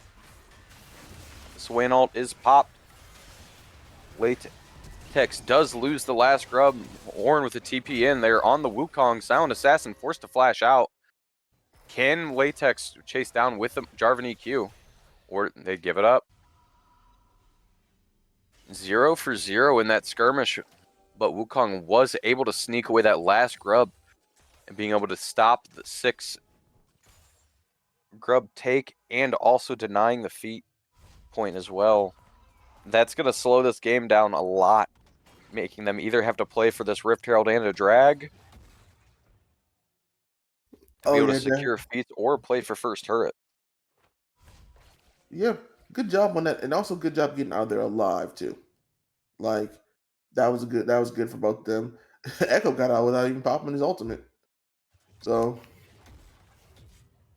Swain ult is popped. Latex does lose the last grub. Ornn with the TP in. They're on the Wukong. Silent Assassin forced to flash out. Can Latex chase down with the Jarvan EQ? Or they give it up? 0 for 0 in that skirmish. But Wukong was able to sneak away that last grub and being able to stop the 6 grub take and also denying the feet point as well. That's going to slow this game down a lot, making them either have to play for this Rift Herald and a drag to be able to secure feet or play for first turret. Yeah, good job on that, and also good job getting out there alive too. Like that was good for both of them. Echo got out without even popping his ultimate. So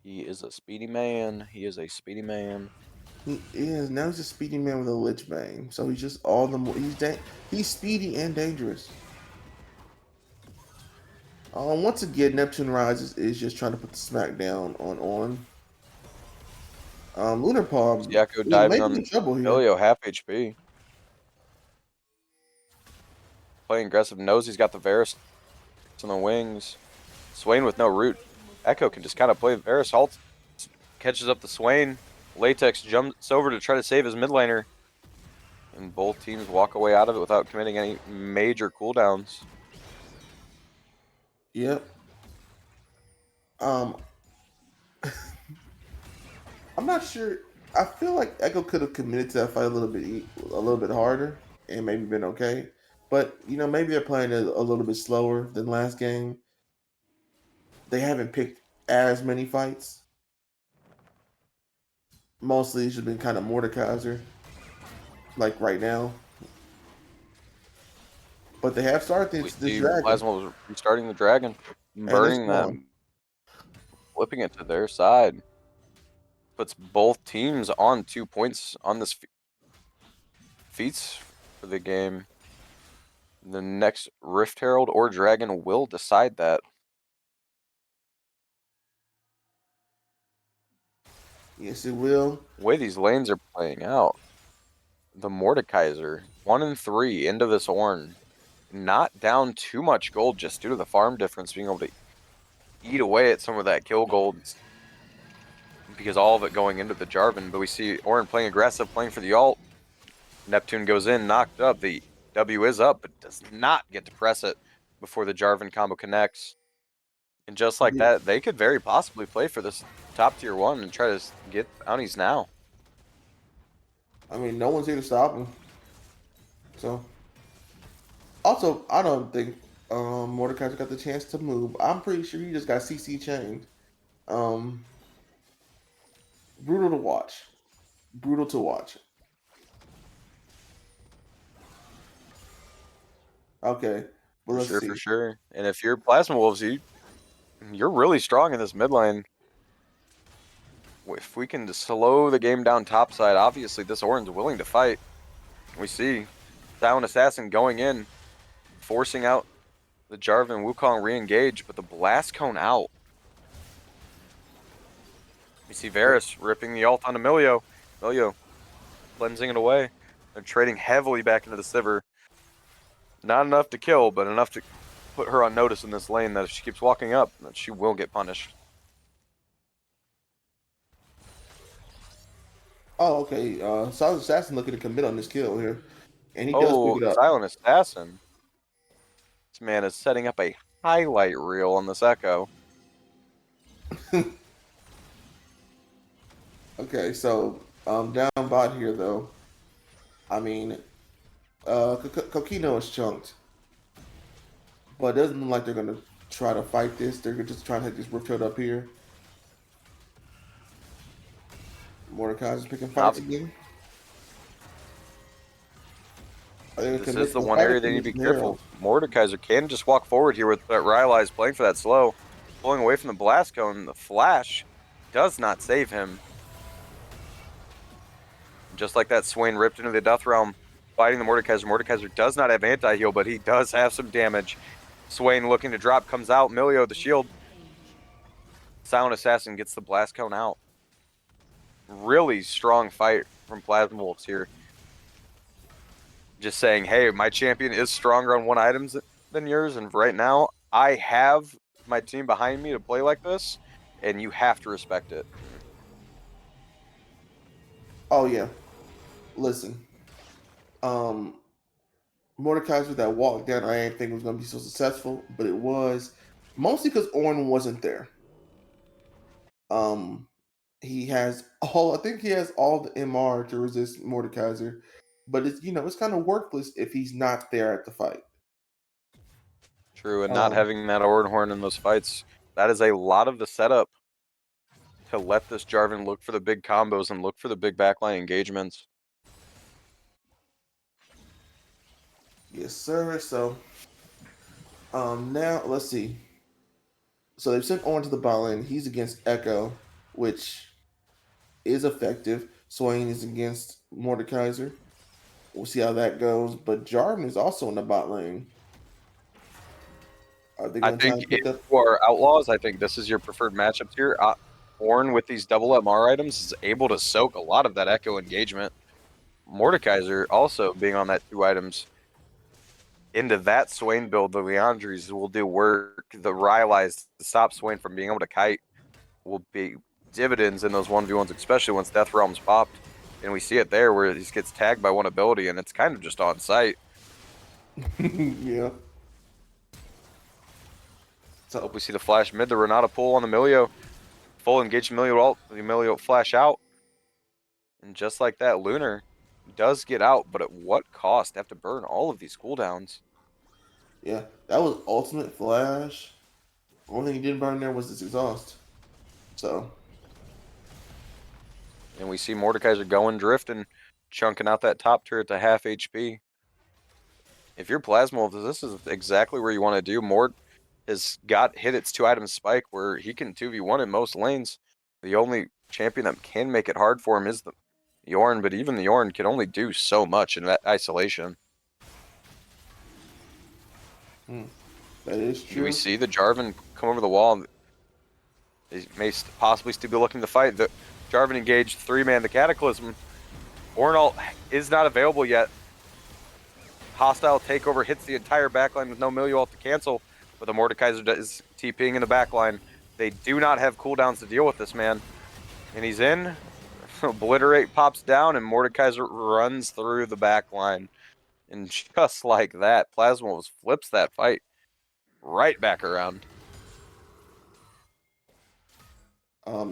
he is a speedy man. He is a speedy man. He is. Now he's a speedy man with a Lich Bane. So he's just all the more he's speedy and dangerous. Once again, Neptune Rises is just trying to put the smack down on Lunar Palm. Echo diving on trouble here. Ilio, half HP. Playing aggressive, knows he's got the Varus on the wings. Swain with no root. Echo can just kind of play Varus halt, catches up the Swain. Latex jumps over to try to save his mid laner. And both teams walk away out of it without committing any major cooldowns. Yep. I'm not sure. I feel like Echo could have committed to that fight a little bit harder and maybe been okay. But maybe they're playing a little bit slower than last game. They haven't picked as many fights. Mostly it's just been kind of Mordekaiser, like right now. But they have started this dragon. Plasma was restarting the dragon, burning them, flipping it to their side. Puts both teams on 2 points on this feats for the game. The next Rift Herald or Dragon will decide that. Yes, it will. The way these lanes are playing out, the Mordekaiser 1 and 3 into this Ornn, not down too much gold just due to the farm difference, being able to eat away at some of that kill gold because all of it going into the Jarvan. But we see Ornn playing aggressive, playing for the ult. Neptune goes in, knocked up. The W is up, but does not get to press it before the Jarvan combo connects. And just like that, they could very possibly play for this top tier 1 and try to get bounties now. I mean, no one's here to stop him. So, also, I don't think Mordekaiser got the chance to move. I'm pretty sure he just got CC chained. Brutal to watch. Brutal to watch. Okay, well, For let's sure, see. for sure. And if you're Plasma Wolves, you're really strong in this mid lane. If we can just slow the game down topside, obviously this Orin's willing to fight. We see Silent Assassin going in, forcing out the Jarvan Wukong re-engage, but the Blast Cone out. We see Varus ripping the ult onto Milio. Milio cleansing it away. They're trading heavily back into the Sivir. Not enough to kill, but enough to put her on notice in this lane that if she keeps walking up, that she will get punished. Oh, okay. Silent Assassin looking to commit on this kill here, and he does pick Oh, it up. Silent Assassin. This man is setting up a highlight reel on this Echo. Okay, so down bot here though. I mean, Kokino is chunked, but it doesn't look like they're gonna try to fight this. They're just trying to get this Rift Hood up here. Mordekaiser's picking fights again. This is the one area they need to be careful. Mordekaiser can just walk forward here with Rylai's playing for that slow. Pulling away from the Blast Cone, the Flash does not save him. Just like that, Swain ripped into the Death Realm, fighting the Mordekaiser. Mordekaiser does not have anti-heal, but he does have some damage. Swain looking to drop, comes out. Milio, the shield. Silent Assassin gets the Blast Cone out. Really strong fight from Plasma Wolves here. Just saying, hey, my champion is stronger on one items than yours, and right now I have my team behind me to play like this, and you have to respect it. Oh yeah. Listen. Mordekaiser that walk down, I didn't think was gonna be so successful, but it was mostly because Ornn wasn't there. He has all I think he has all the MR to resist Mordekaiser, but it's it's kind of worthless if he's not there at the fight. True, and not having that Horn in those fights, that is a lot of the setup to let this Jarvan look for the big combos and look for the big backline engagements. Yes, sir. So now let's see. So they've sent Ornn to the bot lane. He's against Echo, which is effective. Swain is against Mordekaiser. We'll see how that goes. But Jarvan is also in the bot lane. Are they I going to try think and pick if up? you are Outlaws, I think this is your preferred matchup here. Ornn with these double MR items is able to soak a lot of that Echo engagement. Mordekaiser also being on that 2 items into that Swain build, the Leandries will do work. The Rylai's to stop Swain from being able to kite will be dividends in those 1v1s, especially once Death Realm's popped. And we see it there where he gets tagged by one ability and it's kind of just on sight. Yeah. So hope we see the flash mid, the Renata pull on the Milio. Full engage Milio ult, the Milio flash out. And just like that, Lunar does get out, but at what cost? They have to burn all of these cooldowns. Yeah, that was ultimate flash. Only thing he didn't burn there was this exhaust. So. And we see Mordekaiser going drifting, chunking out that top turret to half HP. If you're Plasma Wolves, this is exactly where you want to do. Mord has hit its 2 item spike where he can 2v1 in most lanes. The only champion that can make it hard for him is the Ornn, but even the Ornn can only do so much in that isolation. That is true. We see the Jarvan come over the wall. They may possibly still be looking to fight. The Jarvan engaged 3-man the Cataclysm. Ornn ult is not available yet. Hostile takeover hits the entire backline with no Milio ult to cancel, but the Mordekaiser is TPing in the backline. They do not have cooldowns to deal with this man. And he's in. Obliterate pops down, and Mordekaiser runs through the backline. And just like that, Plasma Wolves flips that fight right back around.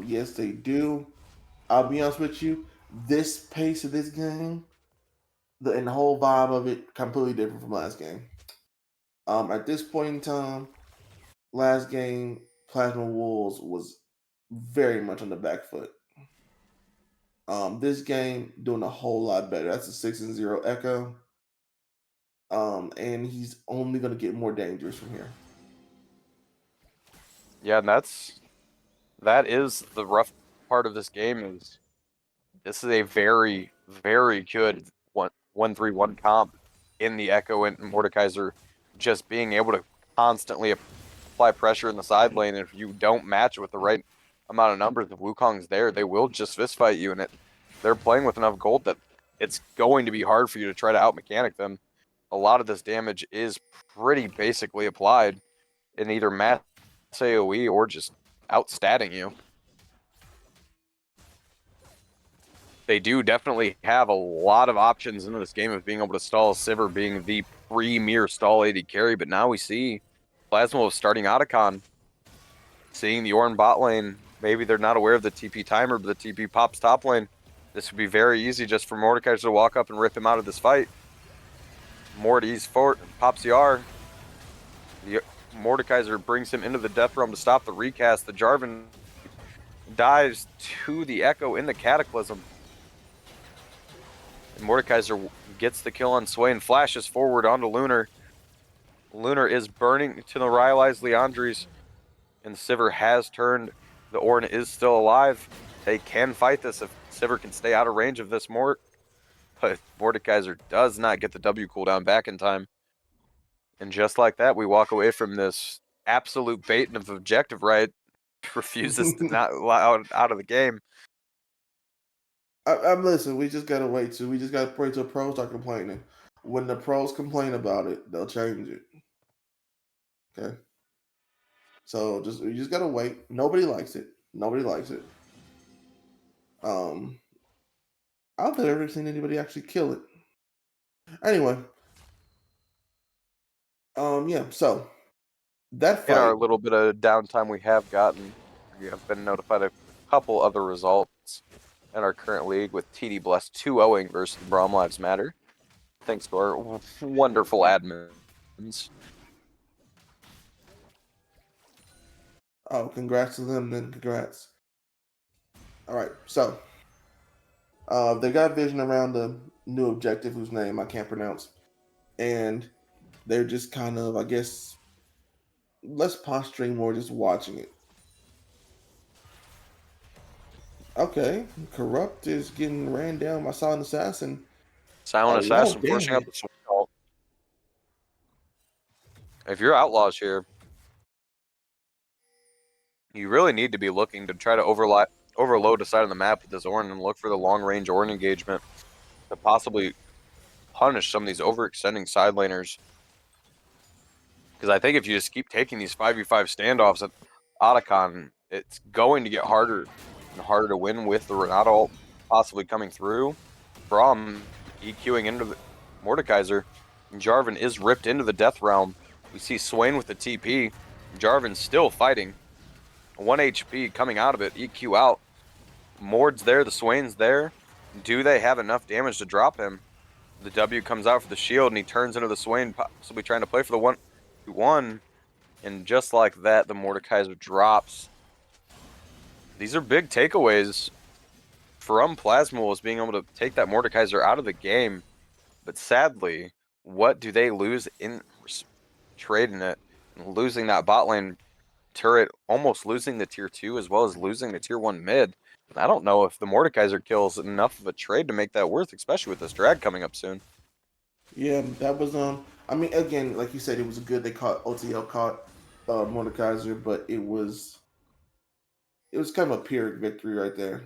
Yes, they do. I'll be honest with you. This pace of this game, and the whole vibe of it, completely different from last game. At this point in time, last game, Plasma Wolves was very much on the back foot. This game doing a whole lot better. That's a 6-0 Echo. And he's only going to get more dangerous from here. Yeah, and that is the rough part of this game. Is this is a very, very good 1-3-1 comp in the Echo and Mordekaiser, just being able to constantly apply pressure in the side lane. And if you don't match with the right amount of numbers, if Wukong's there, they will just fist fight you. And they're playing with enough gold that it's going to be hard for you to try to out-mechanic them. A lot of this damage is pretty basically applied in either mass AoE or just outstatting you. They do definitely have a lot of options in this game of being able to stall Sivir being the premier stall AD carry, but now we see Plasma starting Otacon, seeing the Ornn bot lane. Maybe they're not aware of the TP timer, but the TP pops top lane. This would be very easy just for Mordekaiser to walk up and rip him out of this fight. Morty's pops the R. The Mordekaiser brings him into the Death Realm to stop the recast. The Jarvan dives to the Echo in the Cataclysm. And Mordekaiser gets the kill on Swain, flashes forward onto Lunar. Lunar is burning to the Rylai's Leandries, and Sivir has turned. The Ornn is still alive. They can fight this if Sivir can stay out of range of this Mort. But Mordekaiser does not get the W cooldown back in time. And just like that, we walk away from this absolute bait of objective right. Refuses to not allow out of the game. I'm listen. We just gotta wait till the pros start complaining. When the pros complain about it, they'll change it. Okay. So we just gotta wait. Nobody likes it. I've never seen anybody actually kill it. Anyway. Yeah. So that fight. In our little bit of downtime we have gotten, we have been notified of a couple other results in our current league, with TD Bless 2-0ing versus the Braum Lives Matter. Thanks to our wonderful admins. Oh, congrats to them then. Congrats. All right, so they got vision around the new objective whose name I can't pronounce, and they're just kind of, I guess, less posturing, more just watching it. Okay, Corrupt is getting ran down by Silent Assassin. Silent Assassin forcing up the swing. If you're Outlaws here, you really need to be looking to try to overload a side of the map with this Ornn and look for the long-range Ornn engagement to possibly punish some of these overextending side laners. Because I think if you just keep taking these 5v5 standoffs at Otacon, it's going to get harder and harder to win with the Renata ult possibly coming through. Braum EQing into the Mordekaiser. And Jarvan is ripped into the Death Realm. We see Swain with the TP. Jarvan still fighting. 1 HP coming out of it, EQ out. Mord's there, the Swain's there. Do they have enough damage to drop him? The W comes out for the shield and he turns into the Swain, possibly trying to play for the 1v1. And just like that, the Mordekaiser drops. These are big takeaways from Plasma, was being able to take that Mordekaiser out of the game. But sadly, what do they lose in trading it? And losing that bot lane turret, almost losing the tier 2 as well as losing the tier 1 mid. I don't know if the Mordekaiser kills enough of a trade to make that worth, especially with this drag coming up soon. Yeah, that was I mean, again, like you said, it was good. They caught OTL caught Mordekaiser, but it was kind of a pyrrhic victory right there.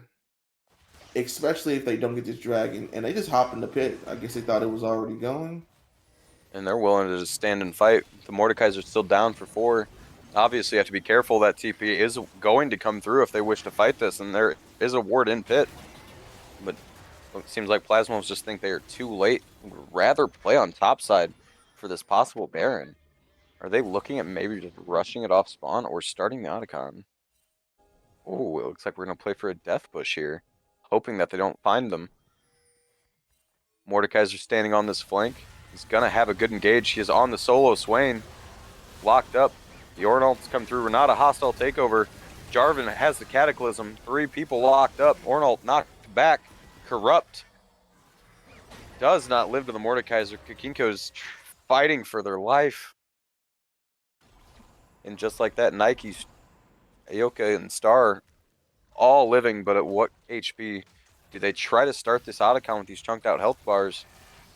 Especially if they don't get this dragon and they just hop in the pit. I guess they thought it was already going. And they're willing to just stand and fight. The Mordekaiser's still down for 4. Obviously, you have to be careful. That TP is going to come through if they wish to fight this, and there is a ward in pit. But it seems like Plasmos just think they are too late. Would rather play on top side for this possible Baron. Are they looking at maybe just rushing it off spawn or starting the Otacon? Oh, it looks like we're going to play for a death bush here, hoping that they don't find them. Mordekaiser standing on this flank. He's going to have a good engage. He is on the solo Swain, locked up. The Ornn ults come through. Renata hostile takeover. Jarvan has the Cataclysm. 3 people locked up. Ornalt knocked back. Corrupt. Does not live to the Mordekaiser. Kakinko's fighting for their life. And just like that, Nike's, Aoka, and Star all living, but at what HP? Do they try to start this Otacon with these chunked out health bars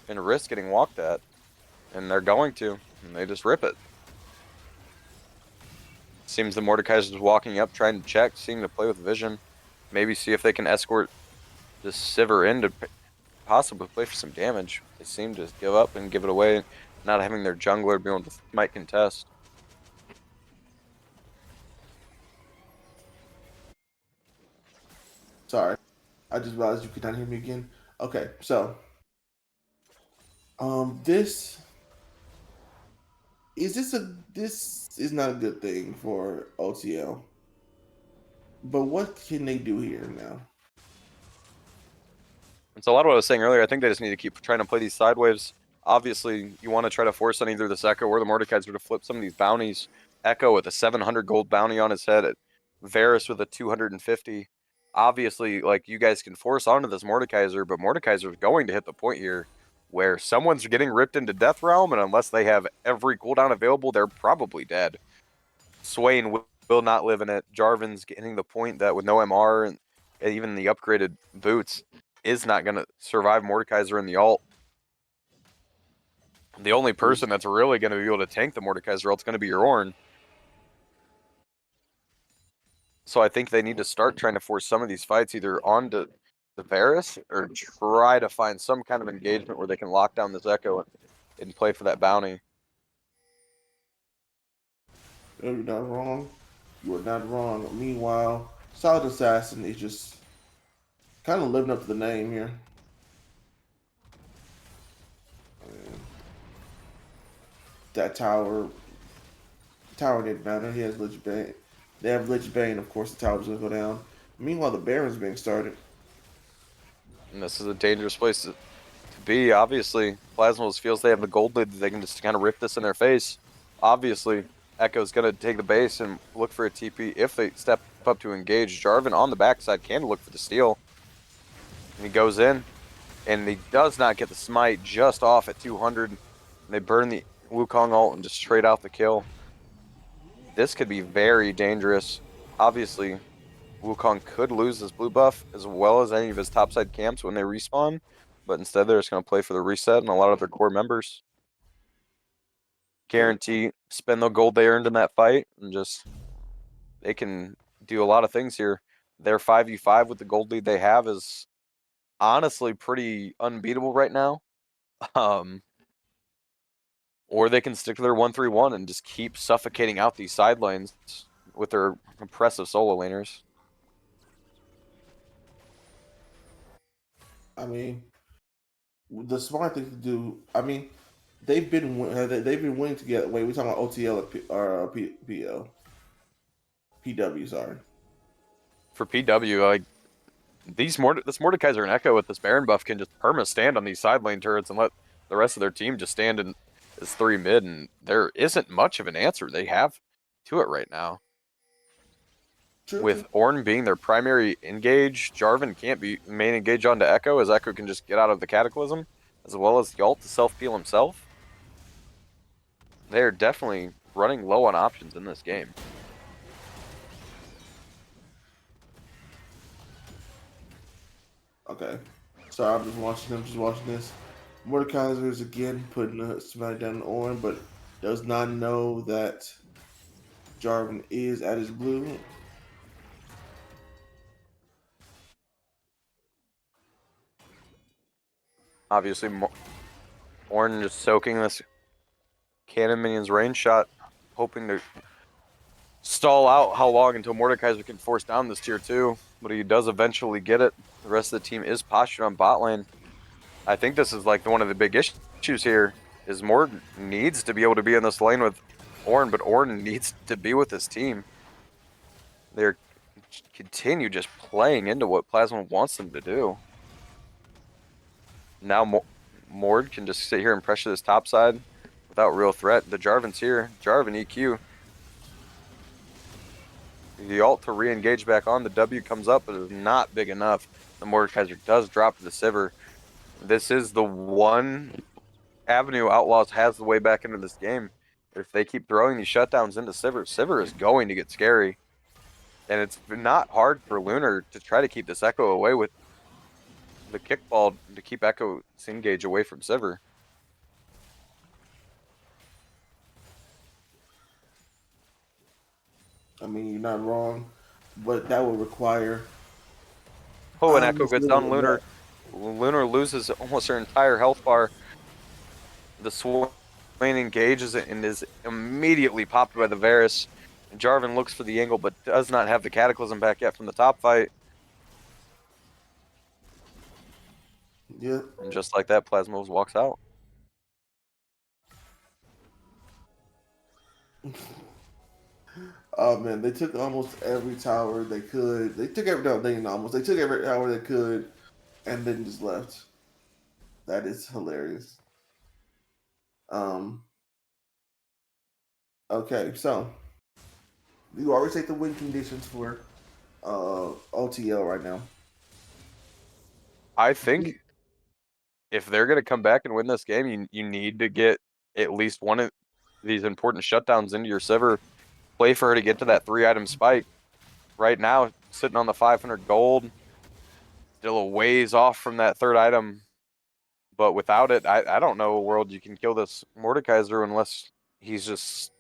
and risk getting walked at? And they're going to, and they just rip it. Seems the Mordekaiser's walking up, trying to check, seeing to play with vision. Maybe see if they can escort this Sivir in to possibly play for some damage. They seem to give up and give it away, not having their jungler be able to might contest. Sorry, I just realized you could not hear me again. Okay, so this is not a good thing for OTL. But what can they do here now? It's a lot of what I was saying earlier. I think they just need to keep trying to play these side waves. Obviously, you want to try to force on either this Echo or the Mordekaiser to flip some of these bounties. Echo with a 700 gold bounty on his head, Varus with a 250. Obviously, like, you guys can force onto this Mordekaiser, but Mordekaiser is going to hit the point here where someone's getting ripped into Death Realm, and unless they have every cooldown available, they're probably dead. Swain will not live in it. Jarvan's getting the point that with no MR and even the upgraded boots is not going to survive Mordekaiser in the ult. The only person that's really going to be able to tank the Mordekaiser ult is going to be your Ornn. So I think they need to start trying to force some of these fights either onto the Varus or try to find some kind of engagement where they can lock down this Echo and play for that bounty. You're not wrong. You are not wrong. Meanwhile, Solid Assassin is just kind of living up to the name here. That tower didn't matter. He has Lich Bane. They have Lich Bane, of course the tower's gonna go down. Meanwhile, the Baron's being started. And this is a dangerous place to be. Obviously, Plasmos feels they have the gold lead that they can just kind of rip this in their face. Obviously, Echo's going to take the base and look for a TP if they step up to engage. Jarvan on the backside can look for the steal. And he goes in, and he does not get the smite, just off at 200. And they burn the Wukong ult and just trade out the kill. This could be very dangerous. Obviously, Wukong could lose his blue buff as well as any of his topside camps when they respawn, but instead they're just going to play for the reset and a lot of their core members. Guarantee spend the gold they earned in that fight, and just they can do a lot of things here. Their 5v5 with the gold lead they have is honestly pretty unbeatable right now. Or they can stick to their 1-3-1 and just keep suffocating out these side lanes with their impressive solo laners. I mean, the smart thing to do. I mean, they've been winning to get. Wait, we're talking about OTL or PW. Sorry. For PW, like this Mordekaiser and Echo with this Baron buff can just perma stand on these side lane turrets and let the rest of their team just stand in this 3 mid, and there isn't much of an answer they have to it right now. True. With Ornn being their primary engage, Jarvan can't be main engage onto Echo, as Echo can just get out of the Cataclysm, as well as the ult to self-peel himself. They're definitely running low on options in this game. Okay. Sorry, I'm just watching this. Mordekaiser is again putting a smack down on Ornn, but does not know that Jarvan is at his blue. Obviously, Ornn just soaking this cannon minion's range shot, hoping to stall out how long until Mordekaiser can force down this tier 2, but he does eventually get it. The rest of the team is postured on bot lane. I think this is like one of the big issues here, is Mord needs to be able to be in this lane with Ornn, but Ornn needs to be with his team. They're continue just playing into what Plasma wants them to do. Now Mord can just sit here and pressure this top side without real threat. The Jarvan's here. Jarvan EQ. the ult to re-engage back on. The W comes up, but it's not big enough. The Mordekaiser does drop to the Sivir. This is the one avenue Outlaws has the way back into this game. If they keep throwing these shutdowns into Sivir, Sivir is going to get scary. And it's not hard for Lunar to try to keep this Echo away with the kickball to keep Echo Engage away from Sivir. I mean, you're not wrong, but that would require. Oh, and Echo gets down Lunar. Lunar loses almost her entire health bar. The Swain engages it and is immediately popped by the Varus. And Jarvan looks for the angle, but does not have the Cataclysm back yet from the top fight. Yeah. And just like that, Plasmos walks out. Oh man, they took almost every tower they could. They took every no, they didn't almost. They took every tower they could, and then just left. That is hilarious. Okay, so you always take the win conditions for OTL right now. I think if they're going to come back and win this game, you need to get at least one of these important shutdowns into your Sivir. Play for her to get to that 3-item spike. Right now, sitting on the 500 gold. Still a ways off from that 3rd item. But without it, I don't know a world you can kill this Mordekaiser unless he's just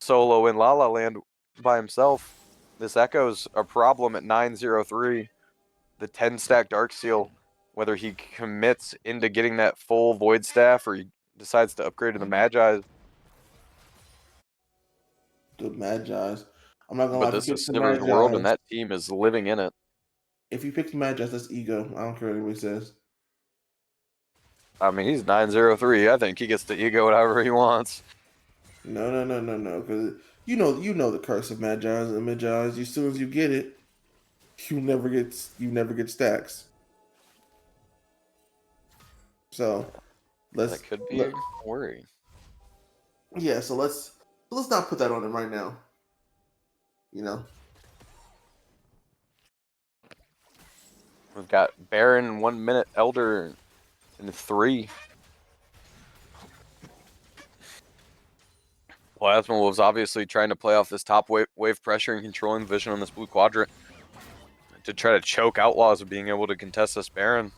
solo in La La Land by himself. This Echo's a problem at 903. The 10-stack Darksteel, whether he commits into getting that full Void Staff or he decides to upgrade to the Magi's. The Magi's. I'm not gonna But lie. this is Sivir's world, and that team is living in it. If you pick the Magi's, that's ego. I don't care what anybody says. I mean, he's 903. I think he gets to ego whatever he wants. No. Because you know the curse of Magi's and Magi's. As soon as you get it, you never get stacks. So That could be a worry. Yeah, so let's not put that on him right now. You know. We've got Baron 1 minute, Elder in 3. Plasma Wolves obviously trying to play off this top wave pressure and controlling the vision on this blue quadrant to try to choke Outlaws of being able to contest this Baron.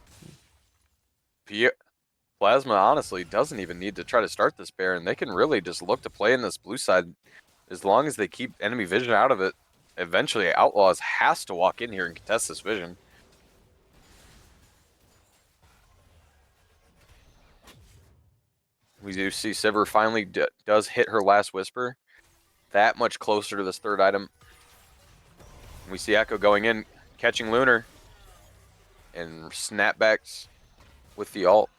Plasma honestly doesn't even need to try to start this Baron. They can really just look to play in this blue side as long as they keep enemy vision out of it. Eventually, Outlaws has to walk in here and contest this vision. We do see Sivir finally does hit her last Whisper. That much closer to this 3rd item. We see Echo going in, catching Lunar. And snapbacks with the ult.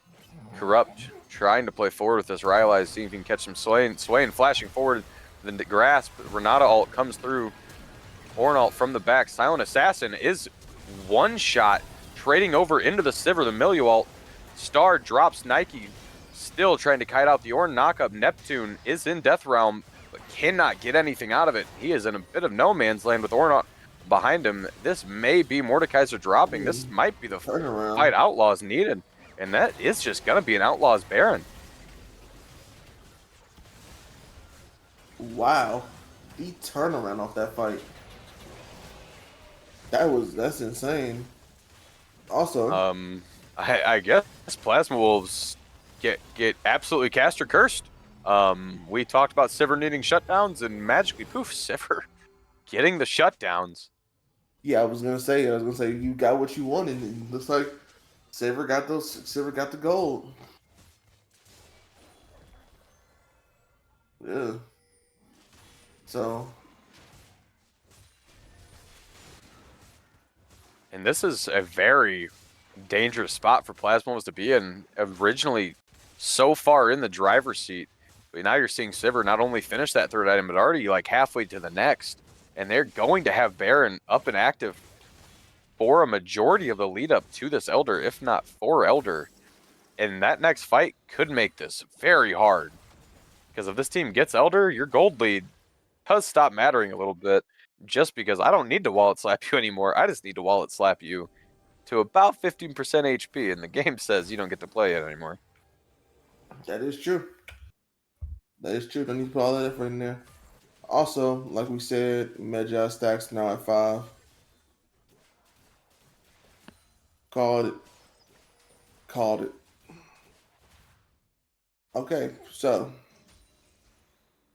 Corrupt trying to play forward with this Rylai's, seeing if he can catch some Swain. Swain flashing forward, then the grasp. Renata ult comes through. Ornn ult from the back. Silent Assassin is one shot, trading over into the Sivir, the Milieu ult. Star drops Nike. Still trying to kite out the Ornn knockup. Neptune is in Death Realm, but cannot get anything out of it. He is in a bit of no man's land with Ornn behind him. This may be Mordekaiser dropping. This might be the fight Outlaws needed. And that is just going to be an Outlaws Baron. Wow. The turnaround off that fight. That's insane. Also, I guess Plasma Wolves get absolutely caster cursed. We talked about Sivir needing shutdowns, and magically, poof, Sivir getting the shutdowns. Yeah, I was gonna say you got what you wanted, and it looks like Sivir got the gold. Yeah. So. And this is a very dangerous spot for Plasmos to be in. Originally so far in the driver's seat, but now you're seeing Sivir not only finish that 3rd item, but already like halfway to the next. And they're going to have Baron up and active for a majority of the lead up to this Elder, if not for Elder. And that next fight could make this very hard. Because if this team gets Elder, your gold lead does stop mattering a little bit, just because I don't need to wallet slap you anymore. I just need to wallet slap you to about 15% HP, and the game says you don't get to play it anymore. That is true. That is true. Don't need to put all that effort in there. Also, like we said, Magi stacks now at 5. Called it. Called it. Okay, so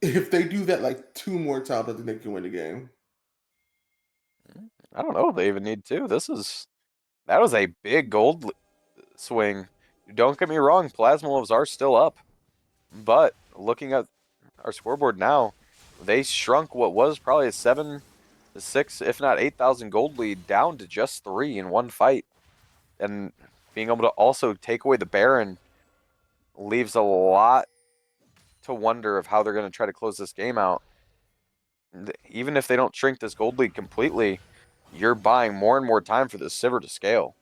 if they do that like 2 more times, I think they can win the game. I don't know if they even need to. That was a big gold swing. Don't get me wrong, plasma wolves are still up, but looking at our scoreboard now, they shrunk what was probably a 7 to 6, if not 8,000 gold lead down to just 3 in one fight. And being able to also take away the Baron leaves a lot to wonder of how they're going to try to close this game out. Even if they don't shrink this gold lead completely, you're buying more and more time for the Sivir to scale.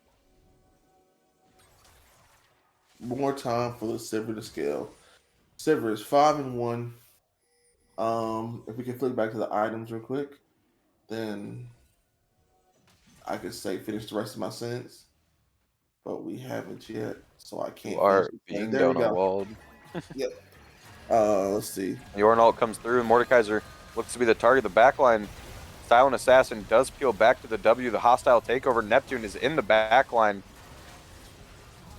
More time for the Sivir to scale. Sivir is 5-1. If we can flick back to the items real quick, then I could say finish the rest of my sentence. But we haven't yet, so I can't. You are finish the being sentence. There we go. walled. Yep. Let's see. The Ornalt comes through, and Mordekaiser looks to be the target. The backline, Silent Assassin does peel back to the W. The hostile takeover. Neptune is in the backline.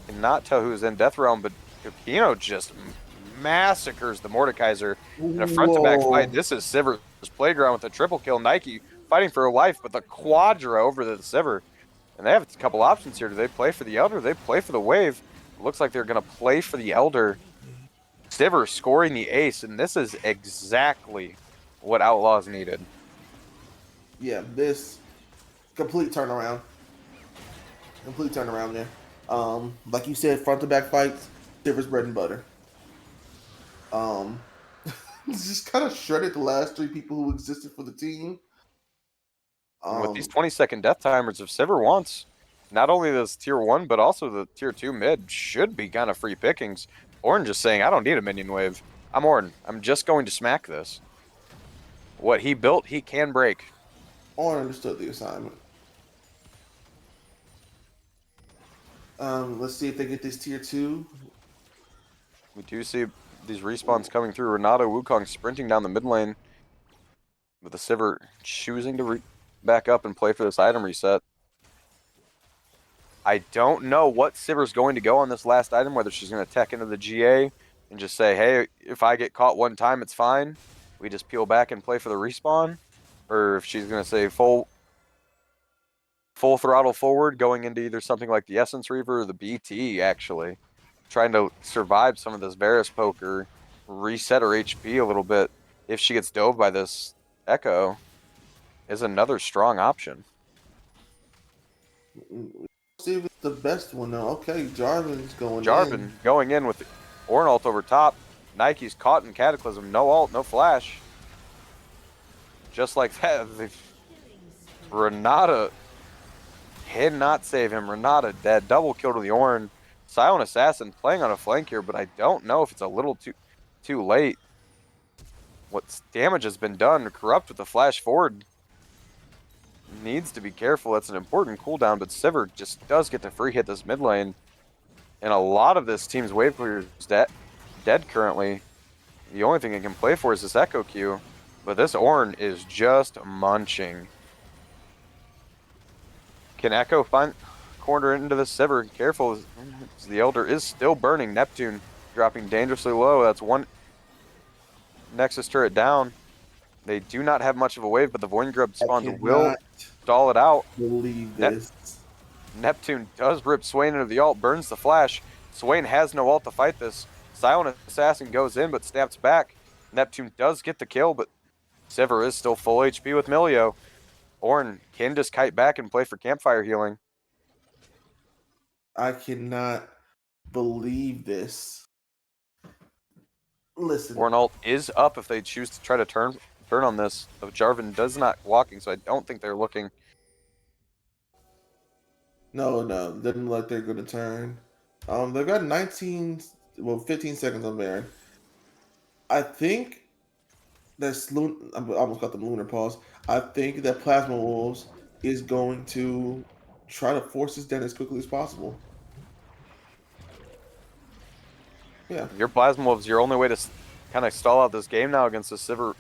Cannot tell who's in Death Realm, but Kukino just massacres the Mordekaiser in a front-to-back fight. This is Sivir's playground with a triple kill. Nike fighting for her life, but the Quadra over the Sivir. And they have a couple options here. Do they play for the Elder? Do they play for the Wave? It looks like they're going to play for the Elder. Sivir scoring the ace, and this is exactly what Outlaws needed. Yeah, this complete turnaround. Complete turnaround there. Like you said, front to back fights, Sivir's bread and butter. Just kind of shredded the last 3 people who existed for the team. And with these 20-second death timers, if Sivir wants, not only this tier 1, but also the tier 2 mid should be kind of free pickings. Ornn just saying, I don't need a minion wave. I'm Ornn. I'm just going to smack this. What he built, he can break. Ornn understood the assignment. Let's see if they get this tier 2. We do see these respawns coming through. Renato Wukong sprinting down the mid lane, with the Sivir choosing to back up and play for this item reset. I don't know what Sivir's going to go on this last item, whether she's going to tech into the GA and just say, hey, if I get caught one time, it's fine. We just peel back and play for the respawn. Or if she's going to say full throttle forward, going into either something like the Essence Reaver or the BT, actually. Trying to survive some of this Varus poker, reset her HP a little bit if she gets dove by this Echo, is another strong option. See if it's the best one though. Okay, Jarvan's going Jarvan going in with Ornalt over top. Nike's caught in Cataclysm. No ult, no flash. Just like that, Renata cannot save him. Renata dead. Double kill to the Ornn. Silent Assassin playing on a flank here, but I don't know if it's a little too late. What damage has been done. Corrupt with the flash forward. Needs to be careful. That's an important cooldown, but Sivir just does get to free hit this mid lane. And a lot of this team's wave clear is dead currently. The only thing it can play for is this Echo Q. But this Ornn is just munching. Can Echo find corner into the Sivir? Careful, the Elder is still burning. Neptune dropping dangerously low. That's one Nexus turret down. They do not have much of a wave, but the Void Grub spawns will stall it out. Believe this. Neptune does rip Swain into the ult, burns the flash. Swain has no ult to fight this. Silent Assassin goes in, but snaps back. Neptune does get the kill, but Sivir is still full HP with Milio. Ornn can just kite back and play for campfire healing. I cannot believe this. Listen. Ornalt is up if they choose to try to turn on this. Jarvan does not walking, so I don't think they're looking. No, doesn't look like they're going to turn. They've got 15 seconds on Baron. I think I almost got the lunar pause. I think that Plasma Wolves is going to try to force this down as quickly as possible. Yeah. Your Plasma Wolves, your only way to kind of stall out this game now against the Sivir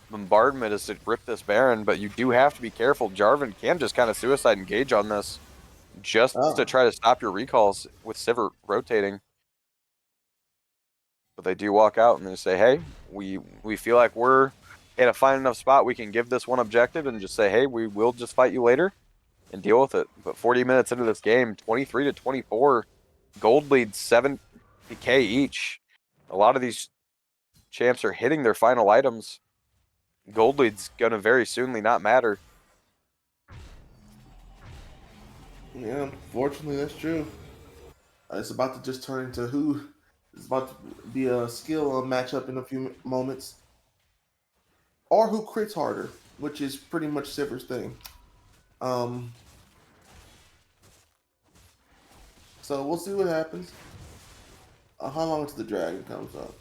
bombardment is to rip this Baron, but you do have to be careful. Jarvan can just kind of suicide engage on this just to try to stop your recalls with Sivir rotating. But they do walk out and they say, hey, we feel like we're in a fine enough spot we can give this one objective and just say, hey, we will just fight you later and deal with it. But 40 minutes into this game, 23 to 24, gold lead 70k each. A lot of these champs are hitting their final items. Gold lead's gonna very soonly not matter. Yeah, unfortunately, that's true. It's about to just turn into who. It's about to be a skill matchup in a few moments. Or who crits harder, which is pretty much Sivir's thing. So we'll see what happens. How long until the dragon comes up?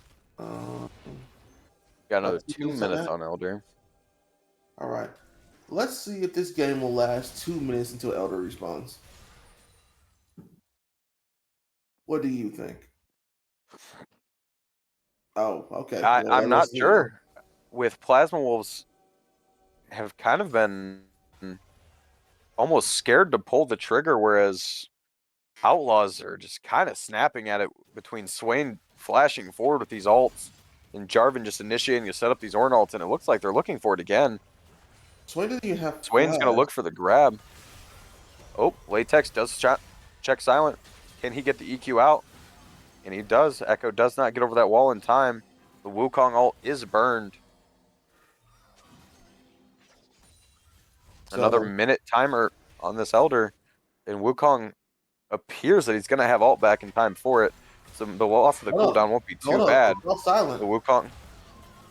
Got another 2 2 minutes on Elder. All right. Let's see if this game will last 2 minutes until Elder respawns. What do you think? Oh, okay. Well, I'm not let's see. sure. With Plasma Wolves have kind of been almost scared to pull the trigger, whereas Outlaws are just kind of snapping at it between Swain flashing forward with these ults and Jarvan just initiating to set up these Ornn ults, and it looks like they're looking for it again. Swain doesn't even have Swain's going to look for the grab. Oh, Latex does check silent. Can he get the EQ out? And he does. Echo does not get over that wall in time. The Wukong ult is burned. Another minute timer on this Elder. And Wukong appears that he's going to have ult back in time for it. So the loss of the cooldown won't be too bad. Silent. The Wukong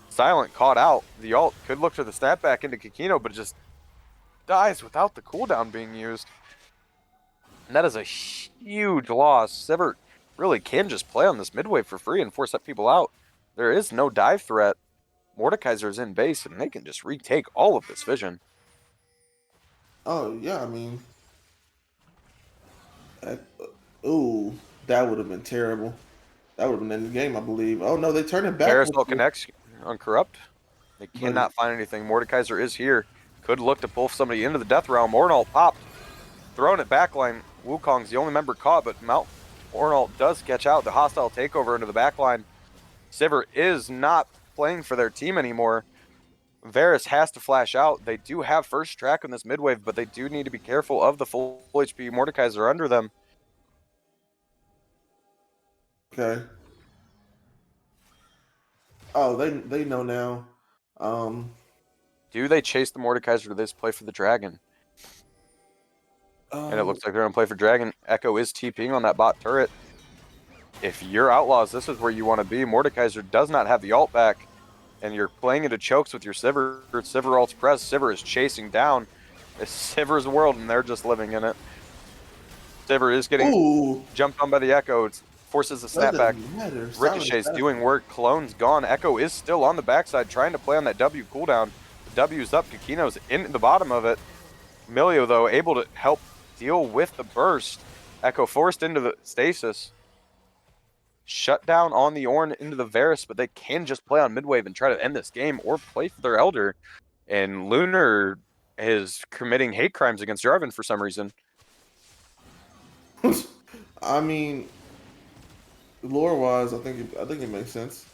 silent caught out. The ult could look for the snapback into Kikino, but it just dies without the cooldown being used. And that is a huge loss. Sivir really can just play on this mid wave for free and force up people out. There is no dive threat. Mordekaiser's in base, and they can just retake all of this vision. Oh, yeah, I mean... ooh, that would have been terrible. That would have been in the game, I believe. Oh, no, they turned it back. Carousel connects on Corrupt. They cannot find anything. Mordekaiser is here. Could look to pull somebody into the death realm. Ornn popped. Throwing it backline. Wukong's the only member caught, but Ornn does catch out the hostile takeover into the backline. Sivir is not playing for their team anymore. Varus has to flash out. They do have first track on this mid wave, but they do need to be careful of the full HP Mordekaiser under them. Okay. Oh, they know now. Do they chase the Mordekaiser to this play for the dragon? And it looks like they're going to play for dragon. Echo is TPing on that bot turret. If you're Outlaws, this is where you want to be. Mordekaiser does not have the ult back, and you're playing into chokes with your Sivir. Sivir ult's press. Sivir is chasing down. It's Sivir's world, and they're just living in it. Sivir is getting jumped on by the Echo. It forces the snapback. Ricochet's doing work. Clone's gone. Echo is still on the backside, trying to play on that W cooldown. The W's up. Kikino's in the bottom of it. Milio, though, able to help deal with the burst. Echo forced into the stasis. Shut down on the Ornn into the Varus, but they can just play on midwave and try to end this game or play for their Elder. And Lunar is committing hate crimes against Jarvan for some reason. I mean, lore-wise, I think it makes sense.